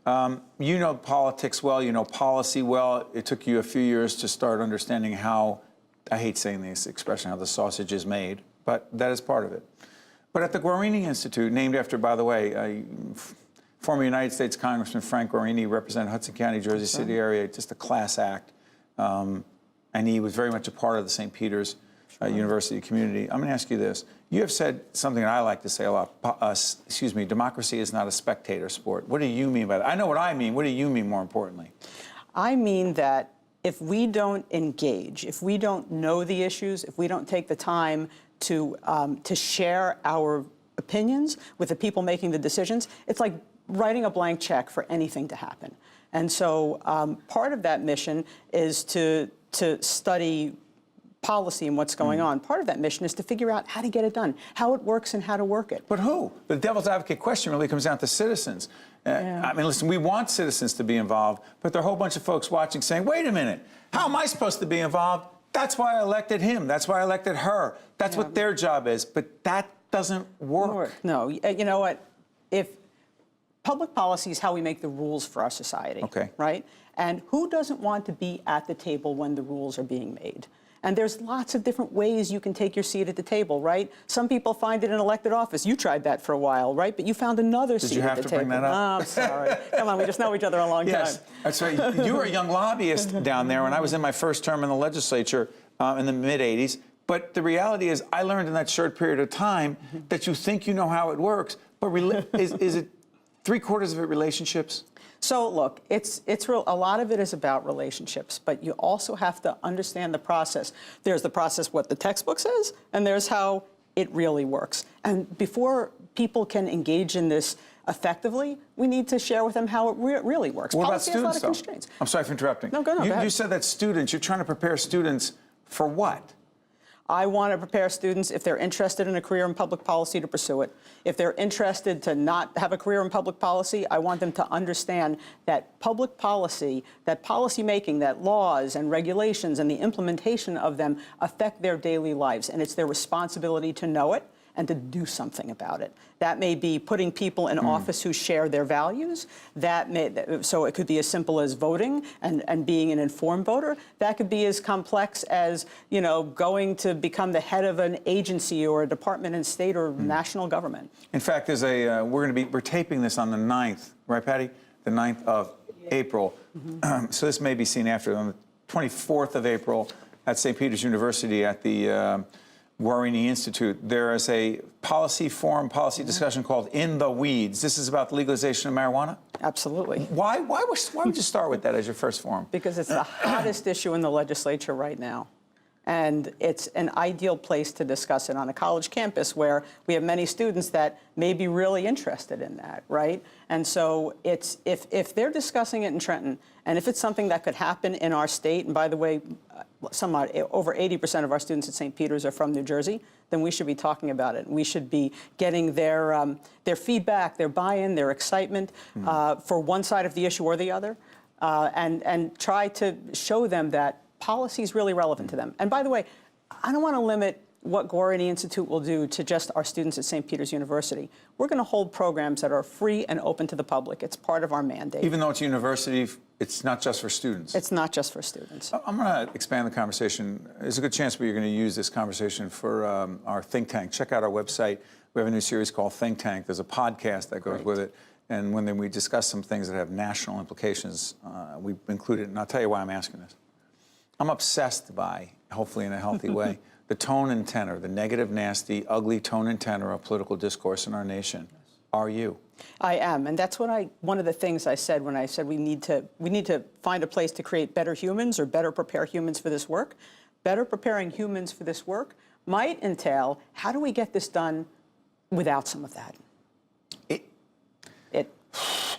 You know politics well, you know policy well. It took you a few years to start understanding how, I hate saying this expression, how the sausage is made, but that is part of it. But at the Guarini Institute, named after, by the way, former United States Congressman Frank Guarini, represented Hudson County, Jersey City area, just a class act. And he was very much a part of the St. Peter's University community. I'm going to ask you this. You have said something that I like to say a lot. Democracy is not a spectator sport. What do you mean by that? I know what I mean. What do you mean, more importantly? I mean that if we don't engage, if we don't know the issues, if we don't take the time to share our opinions with the people making the decisions, it's like writing a blank check for anything to happen. And so part of that mission is to study policy and what's going on. Part of that mission is to figure out how to get it done, how it works and how to work it. But who? The devil's advocate question really comes down to citizens. I mean, listen, we want citizens to be involved, but there are a whole bunch of folks watching saying, wait a minute, how am I supposed to be involved? That's why I elected him. That's why I elected her. That's what their job is. But that doesn't work. No, you know what? If public policy is how we make the rules for our society, right? And who doesn't want to be at the table when the rules are being made? And there's lots of different ways you can take your seat at the table, right? Some people find it in elected office. You tried that for a while, right? But you found another seat at the table. Did you have to bring that up? Oh, I'm sorry. Come on, we just know each other a long time. Yes, that's right. You were a young lobbyist down there when I was in my first term in the legislature in the mid-'80s. But the reality is I learned in that short period of time that you think you know how it works, but is it 3/4 of it relationships? So look, it's real. A lot of it is about relationships, but you also have to understand the process. There's the process, what the textbook says, and there's how it really works. And before people can engage in this effectively, we need to share with them how it really works. What Policy about students, has a lot of constraints. I'm sorry for interrupting. No, go ahead. You said that students, you're trying to prepare students for what? I want to prepare students, if they're interested in a career in public policy, to pursue it. If they're interested to not have a career in public policy, I want them to understand that public policy, that policy making, that laws and regulations and the implementation of them affect their daily lives. And it's their responsibility to know it and to do something about it. That may be putting people in office who share their values. So it could be as simple as voting and being an informed voter. That could be as complex as, going to become the head of an agency or a department in state or national government. In fact, there's we're taping this on the 9th, right, Patty? The 9th of April. So this may be seen after, on the 24th of April at St. Peter's University at the Guarini Institute. There is a policy discussion called In the Weeds. This is about the legalization of marijuana? Absolutely. Why would you start with that as your first forum? Because it's the hottest issue in the legislature right now. And it's an ideal place to discuss it on a college campus where we have many students that may be really interested in that, right? And so it's if they're discussing it in Trenton, and if it's something that could happen in our state, and by the way, over 80% of our students at St. Peter's are from New Jersey, then we should be talking about it. We should be getting their feedback, their buy-in, their excitement for one side of the issue or the other, and try to show them that policy is really relevant to them. And by the way, I don't want to limit what Guarini Institute will do to just our students at St. Peter's University. We're going to hold programs that are free and open to the public. It's part of our mandate. Even though it's a university, it's not just for students. It's not just for students. I'm going to expand the conversation. There's a good chance we're going to use this conversation for our think tank. Check out our website. We have a new series called Think Tank. There's a podcast that goes with it. And when we discuss some things that have national implications, we include it. And I'll tell you why I'm asking this. I'm obsessed by, hopefully in a healthy way, the tone and tenor, the negative, nasty, ugly tone and tenor of political discourse in our nation. Are you? I am, and that's what one of the things I said when I said we need to find a place to create better humans or better prepare humans for this work. Better preparing humans for this work might entail, how do we get this done without some of that?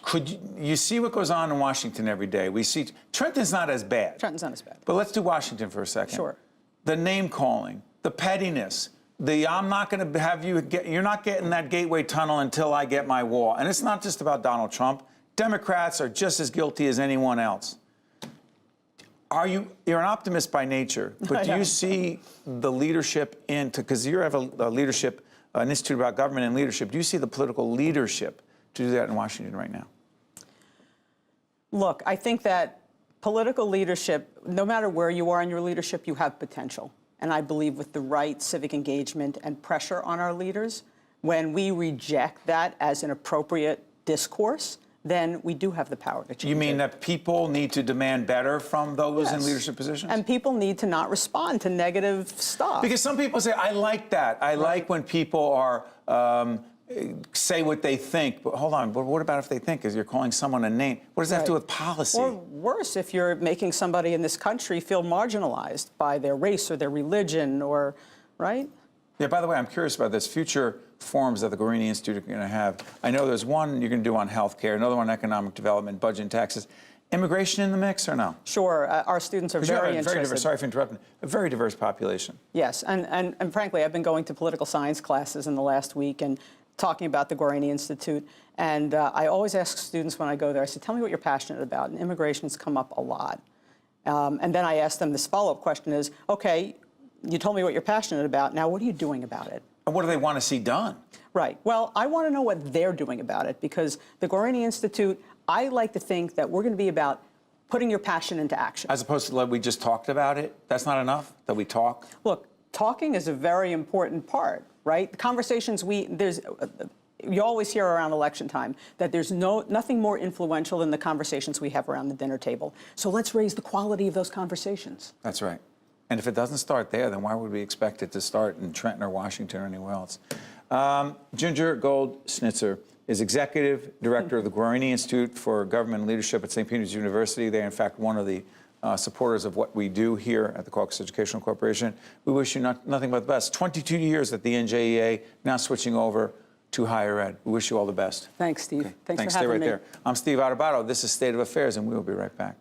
Could you see what goes on in Washington every day? We see Trenton's not as bad. Trenton's not as bad. But let's do Washington for a second. Sure. The name calling, the pettiness, I'm not going to have you're not getting that gateway tunnel until I get my wall. And it's not just about Donald Trump. Democrats are just as guilty as anyone else. You're an optimist by nature, but do you see the leadership because you have a leadership, an institute about government and leadership. Do you see the political leadership to do that in Washington right now? Look, I think that political leadership, no matter where you are in your leadership, you have potential. And I believe with the right civic engagement and pressure on our leaders, when we reject that as an appropriate discourse, then we do have the power to change it. You mean that people need to demand better from those in leadership positions? And people need to not respond to negative stuff. Because some people say, I like that. I like when people are say what they think. But hold on, but what about if they think? Because you're calling someone a name. What does that have to do with policy? Or worse, if you're making somebody in this country feel marginalized by their race or their religion or, right? Yeah, by the way, I'm curious about this. Future forums that the Guarini Institute are going to have. I know there's one you're going to do on healthcare, another one on economic development, budget and taxes. Immigration in the mix or no? Sure. Our students are very interested. Sorry for interrupting. A very diverse population. Yes. And frankly, I've been going to political science classes in the last week and talking about the Guarini Institute. And I always ask students when I go there, I say, tell me what you're passionate about. And immigration's come up a lot. And then I ask them this follow-up question is, okay, you told me what you're passionate about. Now, what are you doing about it? And what do they want to see done? Right. Well, I want to know what they're doing about it, because the Guarini Institute, I like to think that we're going to be about putting your passion into action. As opposed to like we just talked about it? That's not enough, that we talk? Look, talking is a very important part, right? The conversations you always hear around election time that there's nothing more influential than the conversations we have around the dinner table. So let's raise the quality of those conversations. That's right. And if it doesn't start there, then why would we expect it to start in Trenton or Washington or anywhere else? Ginger Gold Schnitzer is Executive Director of the Guarini Institute for Government and Leadership at St. Peter's University. They're, in fact, one of the supporters of what we do here at the Caucus Educational Corporation. We wish you nothing but the best. 22 years at the NJEA, now switching over to higher ed. We wish you all the best. Thanks, Steve. Okay. Thanks for having me. Stay right there. I'm Steve Adubato. This is State of Affairs, and we will be right back.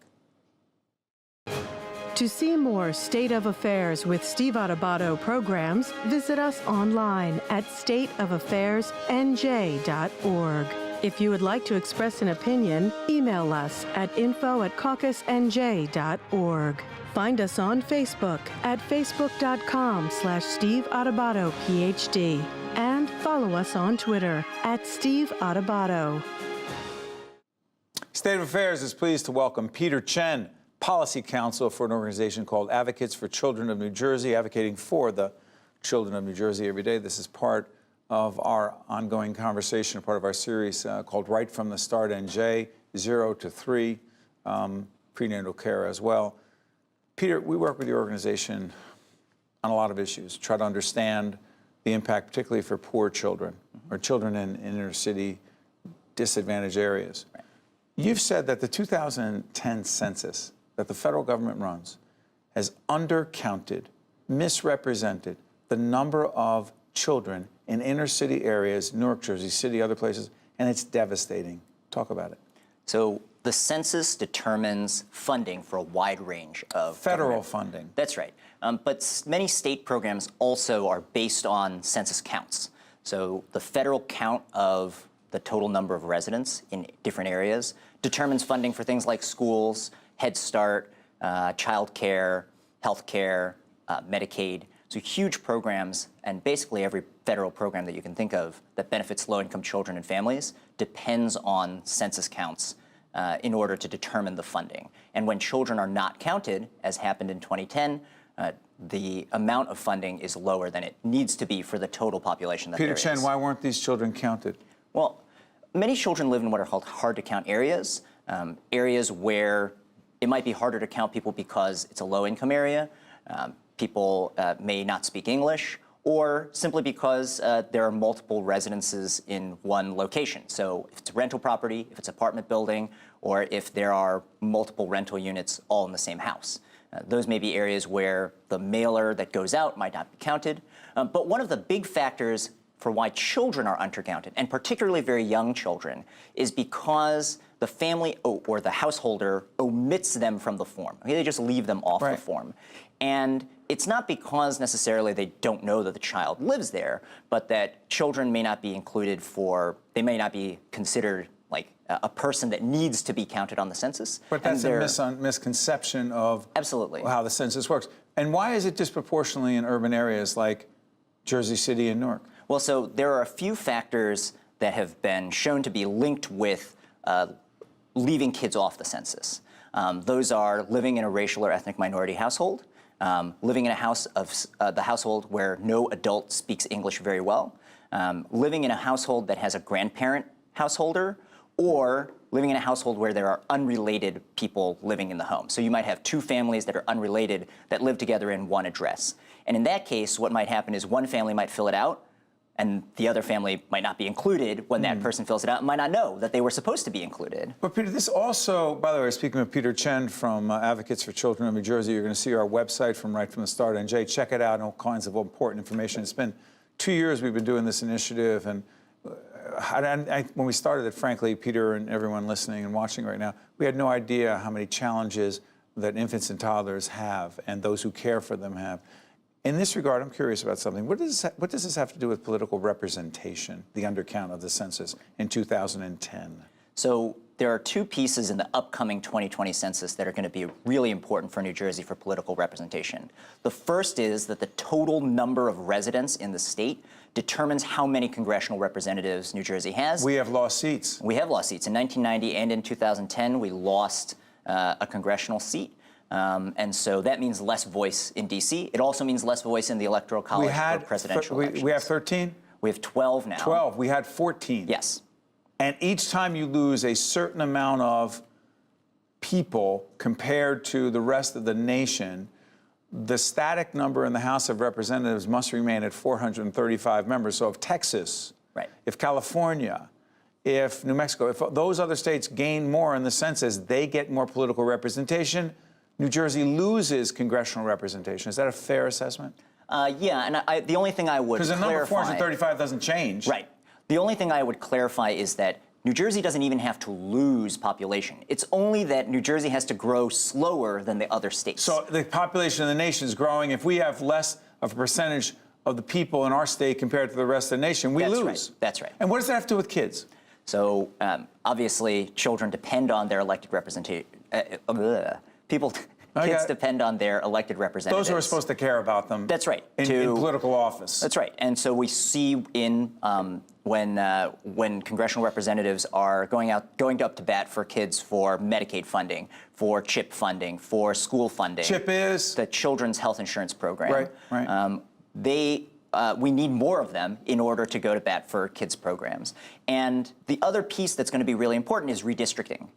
To see more State of Affairs with Steve Adubato programs, visit us online at stateofaffairsnj.org. If you would like to express an opinion, email us at info@caucusnj.org. Find us on Facebook at facebook.com/Steve Adubato PhD. And follow us on Twitter at Steve Adubato. State of Affairs is pleased to welcome Peter Chen, Policy Counsel for an organization called Advocates for Children of New Jersey, advocating for the children of New Jersey every day. This is part of our ongoing conversation, part of our series called Right from the Start NJ, 0 to 3, prenatal care as well. Peter, we work with your organization on a lot of issues, try to understand the impact, particularly for poor children or children in inner city disadvantaged areas. Right. You've said that the 2010 census that the federal government runs has undercounted, misrepresented the number of children in inner city areas, Newark, Jersey City, other places, and it's devastating. Talk about it. So the census determines funding for a wide range of federal funding. That's right. But many state programs also are based on census counts. So the federal count of the total number of residents in different areas determines funding for things like schools, Head Start, child care, health care, Medicaid. So huge programs, and basically every federal program that you can think of that benefits low-income children and families depends on census counts in order to determine the funding. And when children are not counted, as happened in 2010, the amount of funding is lower than it needs to be for the total population that there is. Peter Chen, why weren't these children counted? Well, many children live in what are called hard-to-count areas, areas where it might be harder to count people because it's a low-income area, people may not speak English, or simply because there are multiple residences in one location. So if it's a rental property, if it's an apartment building, or if there are multiple rental units all in the same house. Those may be areas where the mailer that goes out might not be counted. But one of the big factors for why children are undercounted, and particularly very young children, is because the family or the householder omits them from the form. Okay, they just leave them off the form. And it's not because necessarily they don't know that the child lives there, but that children may not be included they may not be considered like a person that needs to be counted on the census. But that's a misconception of how the census works. And why is it disproportionately in urban areas like Jersey City and Newark? Well, so there are a few factors that have been shown to be linked with leaving kids off the census. Those are living in a racial or ethnic minority household, living in a household where no adult speaks English very well, living in a household that has a grandparent householder, or living in a household where there are unrelated people living in the home. So you might have two families that are unrelated that live together in one address. And in that case, what might happen is one family might fill it out, and the other family might not be included when that person fills it out and might not know that they were supposed to be included. But Peter, this also, by the way, speaking of Peter Chen from Advocates for Children of New Jersey, you're going to see our website from right from the start. And Jay, check it out and all kinds of important information. It's been 2 years we've been doing this initiative, and when we started it, frankly, Peter and everyone listening and watching right now, we had no idea how many challenges that infants and toddlers have and those who care for them have. In this regard, I'm curious about something. What does this have to do with political representation, the undercount of the census in 2010? So there are two pieces in the upcoming 2020 census that are going to be really important for New Jersey for political representation. The first is that the total number of residents in the state determines how many congressional representatives New Jersey has. We have lost seats. We have lost seats. In 1990 and in 2010, we lost a congressional seat. And so that means less voice in D.C. It also means less voice in the Electoral College for presidential elections. We have 13? We have 12 now. 12. We had 14. Yes. And each time you lose a certain amount of people compared to the rest of the nation, the static number in the House of Representatives must remain at 435 members. So if Texas, if California, if New Mexico, if those other states gain more in the census, they get more political representation. New Jersey loses congressional representation. Is that a fair assessment? Yeah, and the only thing I would clarify... Because the number 435 doesn't change. Right. The only thing I would clarify is that New Jersey doesn't even have to lose population. It's only that New Jersey has to grow slower than the other states. So the population of the nation is growing. If we have less of a percentage of the people in our state compared to the rest of the nation, we lose. Right. That's right. And what does that have to do with kids? So obviously, children depend on their elected representation. Kids depend on their elected representatives. Those who are supposed to care about them. That's right. In political office. That's right. And so we see in when congressional representatives are going up to bat for kids for Medicaid funding, for CHIP funding, for school funding. CHIP is? The Children's Health Insurance Program. Right. We need more of them in order to go to bat for kids' programs. And the other piece that's going to be really important is redistricting.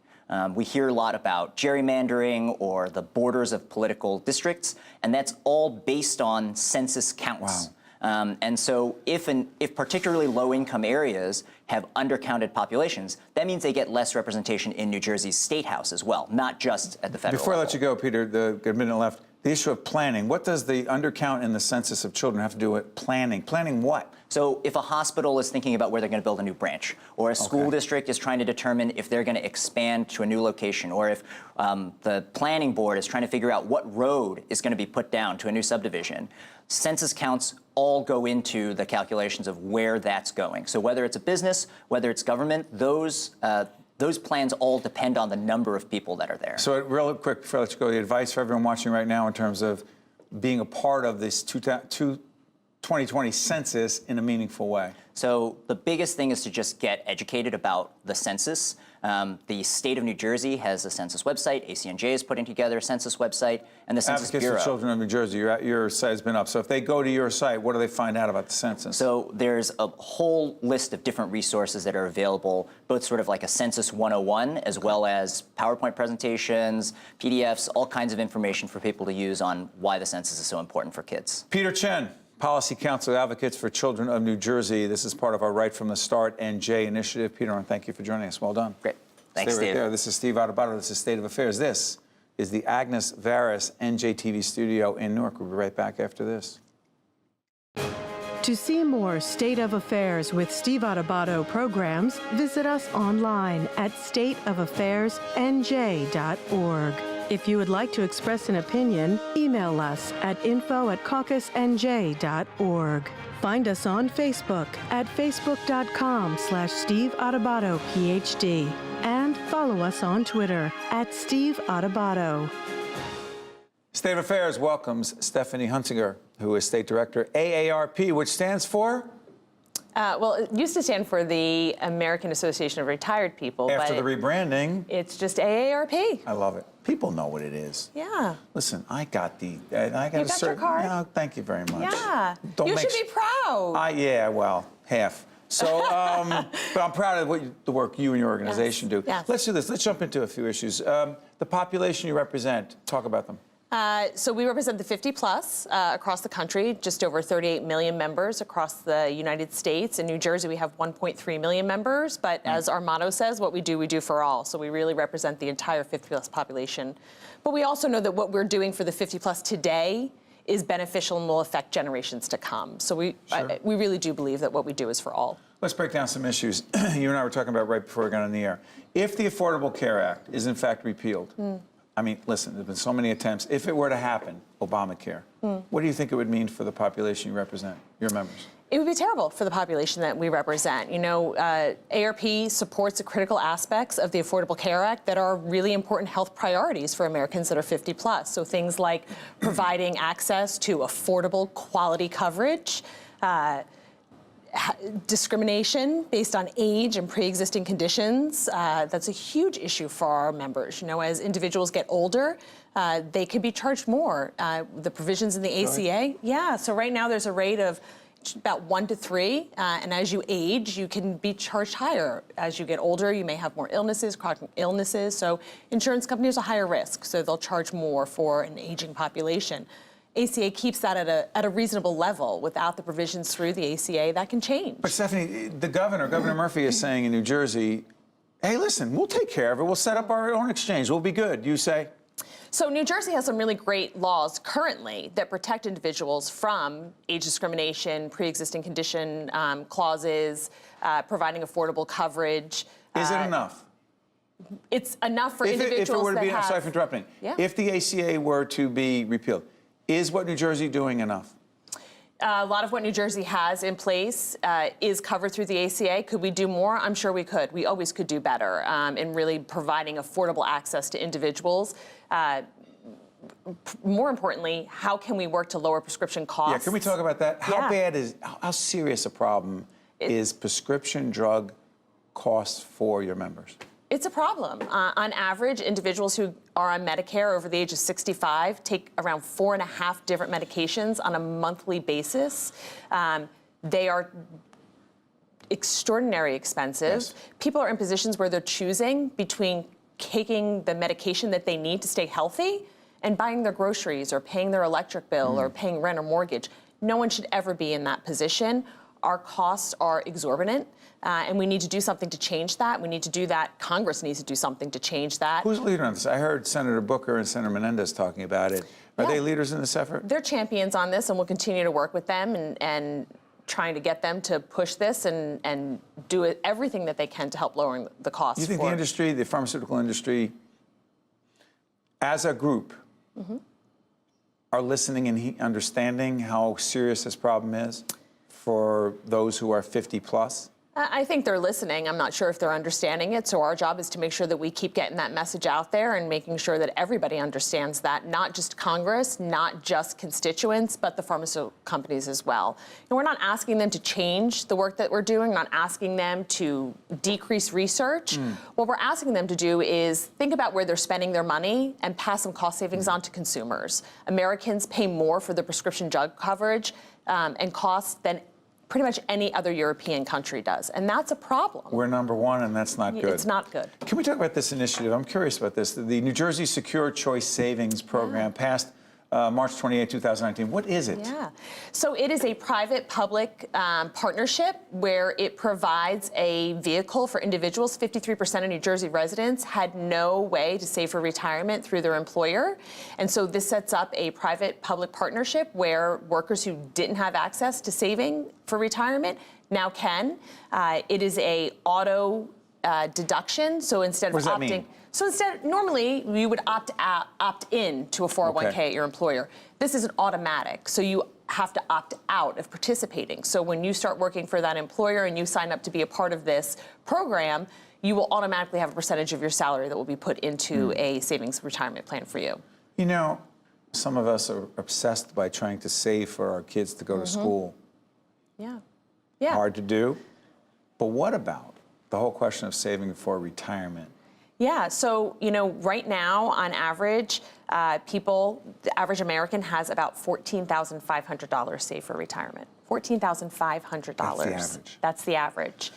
We hear a lot about gerrymandering or the borders of political districts, and that's all based on census counts. Wow. And so if particularly low-income areas have undercounted populations, that means they get less representation in New Jersey's State House as well, not just at the federal Before level. I let you go, Peter, got a minute left. The issue of planning. What does the undercount in the census of children have to do with planning? Planning what? So if a hospital is thinking about where they're going to build a new branch, or a school district is trying to determine if they're going to expand to a new location, or if the planning board is trying to figure out what road is going to be put down to a new subdivision, census counts all go into the calculations of where that's going. So whether it's a business, whether it's government, those plans all depend on the number of people that are there. So real quick, before I let you go, the advice for everyone watching right now in terms of being a part of this 2020 census in a meaningful way? So the biggest thing is to just get educated about the census. The state of New Jersey has a census website. ACNJ is putting together a census website, and the Census Advocates Bureau. for Children of New Jersey, your site has been up. So if they go to your site, what do they find out about the census? So there's a whole list of different resources that are available, both sort of like a Census 101, as well as PowerPoint presentations, PDFs, all kinds of information for people to use on why the census is so important for kids. Peter Chen, Policy Counsel Advocates for Children of New Jersey. This is part of our Right from the Start NJ initiative. Peter, and thank you for joining us. Well done. Great. Thanks, Stay right Steve. there. This is Steve Adubato. This is State of Affairs. This is the Agnes Varis NJTV studio in Newark. We'll be right back after this. To see more State of Affairs with Steve Adubato programs, visit us online at stateofaffairsnj.org. If you would like to express an opinion, email us at info@caucusnj.org. Find us on Facebook at facebook.com/Steve Adubato PhD. And follow us on Twitter at Steve Adubato. State of Affairs welcomes Stephanie Hunsinger, who is State Director, AARP, which stands for? Well, it used to stand for the American Association of Retired People. After but the rebranding. It's just AARP. I love it. People know what it is. Yeah. Listen, I got You got your card? No, thank you very much. Yeah. You should be proud. Yeah, well, half. So, but I'm proud of the work you and your organization do. Yes. Let's do this. Let's jump into a few issues. The population you represent, talk about them. So we represent the 50 plus across the country, just over 38 million members across the United States. In New Jersey, we have 1.3 million members, but as our motto says, what we do for all. So we really represent the entire 50 plus population. But we also know that what we're doing for the 50 plus today is beneficial and will affect generations to come. So we really do believe that what we do is for all. Let's break down some issues you and I were talking about right before we got on the air. If the Affordable Care Act is in fact repealed, I mean, listen, there's been so many attempts. If it were to happen, Obamacare, what do you think it would mean for the population you represent, your members? It would be terrible for the population that we represent. You know, AARP supports the critical aspects of the Affordable Care Act that are really important health priorities for Americans that are 50 plus. So things like providing access to affordable quality coverage, discrimination based on age and pre-existing conditions. That's a huge issue for our members. You know, as individuals get older, they can be charged more. The provisions in the ACA, so right now there's a rate of about 1 to 3, and as you age, you can be charged higher. As you get older, you may have more illnesses, chronic illnesses, so insurance companies are higher risk, so they'll charge more for an aging population. ACA keeps that at a reasonable level. Without the provisions through the ACA, that can change. But Stephanie, the Governor Murphy is saying in New Jersey, hey, listen, we'll take care of it. We'll set up our own exchange. We'll be good. You say? So New Jersey has some really great laws currently that protect individuals from age discrimination, pre-existing condition clauses, providing affordable coverage. Is it enough? It's enough for individuals if it were to that be, have... sorry for interrupting. Yeah. If the ACA were to be repealed, is what New Jersey doing enough? A lot of what New Jersey has in place is covered through the ACA. Could we do more? I'm sure we could. We always could do better in really providing affordable access to individuals. More importantly, how can we work to lower prescription costs? Yeah, can we talk about that? How serious a problem is prescription drug costs for your members? It's a problem. On average, individuals who are on Medicare over the age of 65 take around 4.5 different medications on a monthly basis. They are extraordinarily expensive. Yes. People are in positions where they're choosing between taking the medication that they need to stay healthy and buying their groceries or paying their electric bill or paying rent or mortgage. No one should ever be in that position. Our costs are exorbitant. And we need to do something to change that. We need to do that. Congress needs to do something to change that. Who's the leader on this? I heard Senator Booker and Senator Menendez talking about it. Are they leaders in this effort? They're champions on this, and we'll continue to work with them and trying to get them to push this and do everything that they can to help lowering the costs. Do you think the industry, the pharmaceutical industry, as a group, are listening and understanding how serious this problem is for those who are 50 plus? I think they're listening. I'm not sure if they're understanding it. So our job is to make sure that we keep getting that message out there and making sure that everybody understands that, not just Congress, not just constituents, but the pharmaceutical companies as well. And we're not asking them to change the work that we're doing, not asking them to decrease research. What we're asking them to do is think about where they're spending their money and pass some cost savings on to consumers. Americans pay more for the prescription drug coverage and costs than pretty much any other European country does. And that's a problem. We're number one, and that's not good. It's not good. Can we talk about this initiative? I'm curious about this. The New Jersey Secure Choice Savings Program passed March 28, 2019. What is it? Yeah. So it is a private-public partnership where it provides a vehicle for individuals. 53% of New Jersey residents had no way to save for retirement through their employer. And so this sets up a private-public partnership where workers who didn't have access to saving for retirement now can. It is a auto deduction. So instead of What does that mean? So instead, normally you would opt in to a 401k at your employer. This isn't automatic, so you have to opt out of participating. So when you start working for that employer and you sign up to be a part of this program, you will automatically have a percentage of your salary that will be put into a savings retirement plan for you. You know, some of us are obsessed by trying to save for our kids to go to school. Yeah. Hard to do. But what about the whole question of saving for retirement? Yeah, so, right now, on average, the average American has about $14,500 saved for retirement. $14,500. That's the average. That's the average.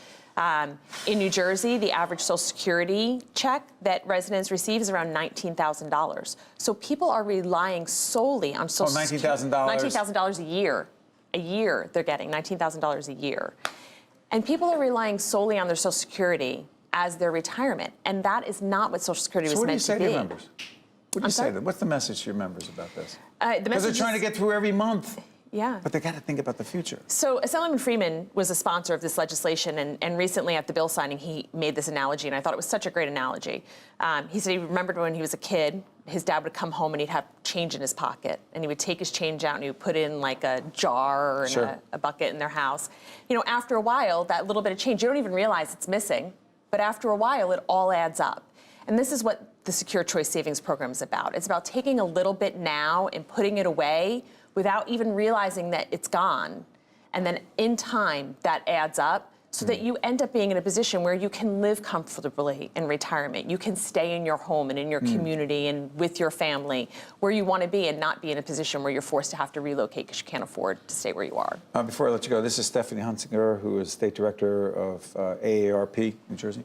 In New Jersey, the average Social Security check that residents receive is around $19,000. So people are relying solely on Social Security. $19,000? $19,000 a year. A year they're getting, $19,000 a year. And people are relying solely on their Social Security as their retirement, and that is not what Social Security was meant to be. So what do you say to your members? What do you say to them? What's the message to your members about this? Because they're trying to get through every month. Yeah. But they got to think about the future. So Assemblyman Freeman was a sponsor of this legislation, and recently at the bill signing, he made this analogy, and I thought it was such a great analogy. He said he remembered when he was a kid, his dad would come home and he'd have change in his pocket, and he would take his change out and he would put it in like a jar or a bucket in their house. After a while, that little bit of change, you don't even realize it's missing, but after a while, it all adds up. And this is what the Secure Choice Savings Program is about. It's about taking a little bit now and putting it away without even realizing that it's gone. And then in time, that adds up so that you end up being in a position where you can live comfortably in retirement. You can stay in your home and in your community and with your family where you want to be, and not be in a position where you're forced to have to relocate because you can't afford to stay where you are. Before I let you go, this is Stephanie Hunsinger, who is State Director of AARP New Jersey.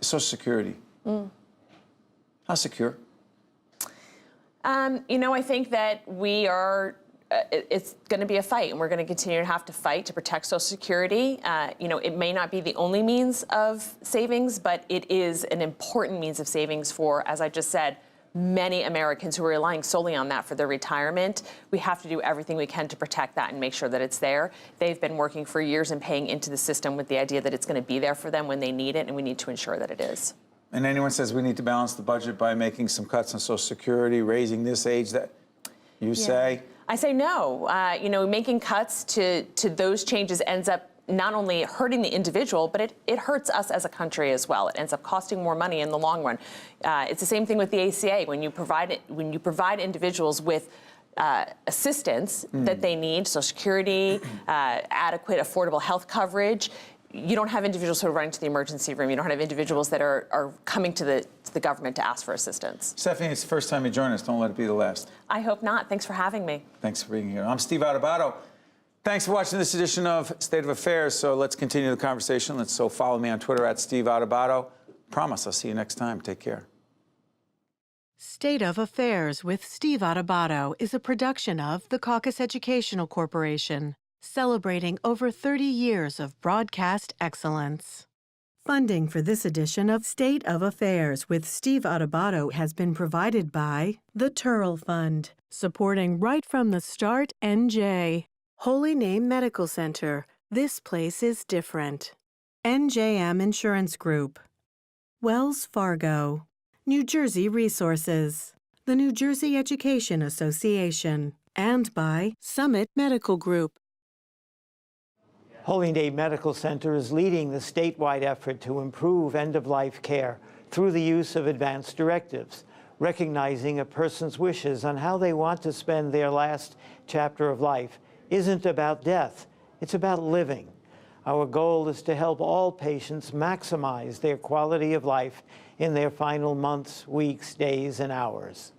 Social Security. How secure? I think that we are, it's going to be a fight, and we're going to continue to have to fight to protect Social Security. It may not be the only means of savings, but it is an important means of savings for, as I just said, many Americans who are relying solely on that for their retirement. We have to do everything we can to protect that and make sure that it's there. They've been working for years and paying into the system with the idea that it's going to be there for them when they need it, and we need to ensure that it is. And anyone says we need to balance the budget by making some cuts on Social Security, raising this age, that you say? I say no. Making cuts to those changes ends up not only hurting the individual, but it hurts us as a country as well. It ends up costing more money in the long run. It's the same thing with the ACA. When you provide individuals with assistance that they need, Social Security, adequate, affordable health coverage, you don't have individuals who are running to the emergency room. You don't have individuals that are coming to the government to ask for assistance. Stephanie, it's the first time you join us. Don't let it be the last. I hope not. Thanks for having me. Thanks for being here. I'm Steve Adubato. Thanks for watching this edition of State of Affairs. So let's continue the conversation. So follow me on Twitter at Steve Adubato. Promise I'll see you next time. Take care. State of Affairs with Steve Adubato is a production of the Caucus Educational Corporation, celebrating over 30 years of broadcast excellence. Funding for this edition of State of Affairs with Steve Adubato has been provided by the Turl Fund, supporting Right from the Start NJ. Holy Name Medical Center, this place is different. NJM Insurance Group. Wells Fargo. New Jersey Resources. The New Jersey Education Association. And by Summit Medical Group. Holy Name Medical Center is leading the statewide effort to improve end-of-life care through the use of advanced directives, recognizing a person's wishes on how they want to spend their last chapter of life isn't about death, it's about living. Our goal is to help all patients maximize their quality of life in their final months, weeks, days, and hours.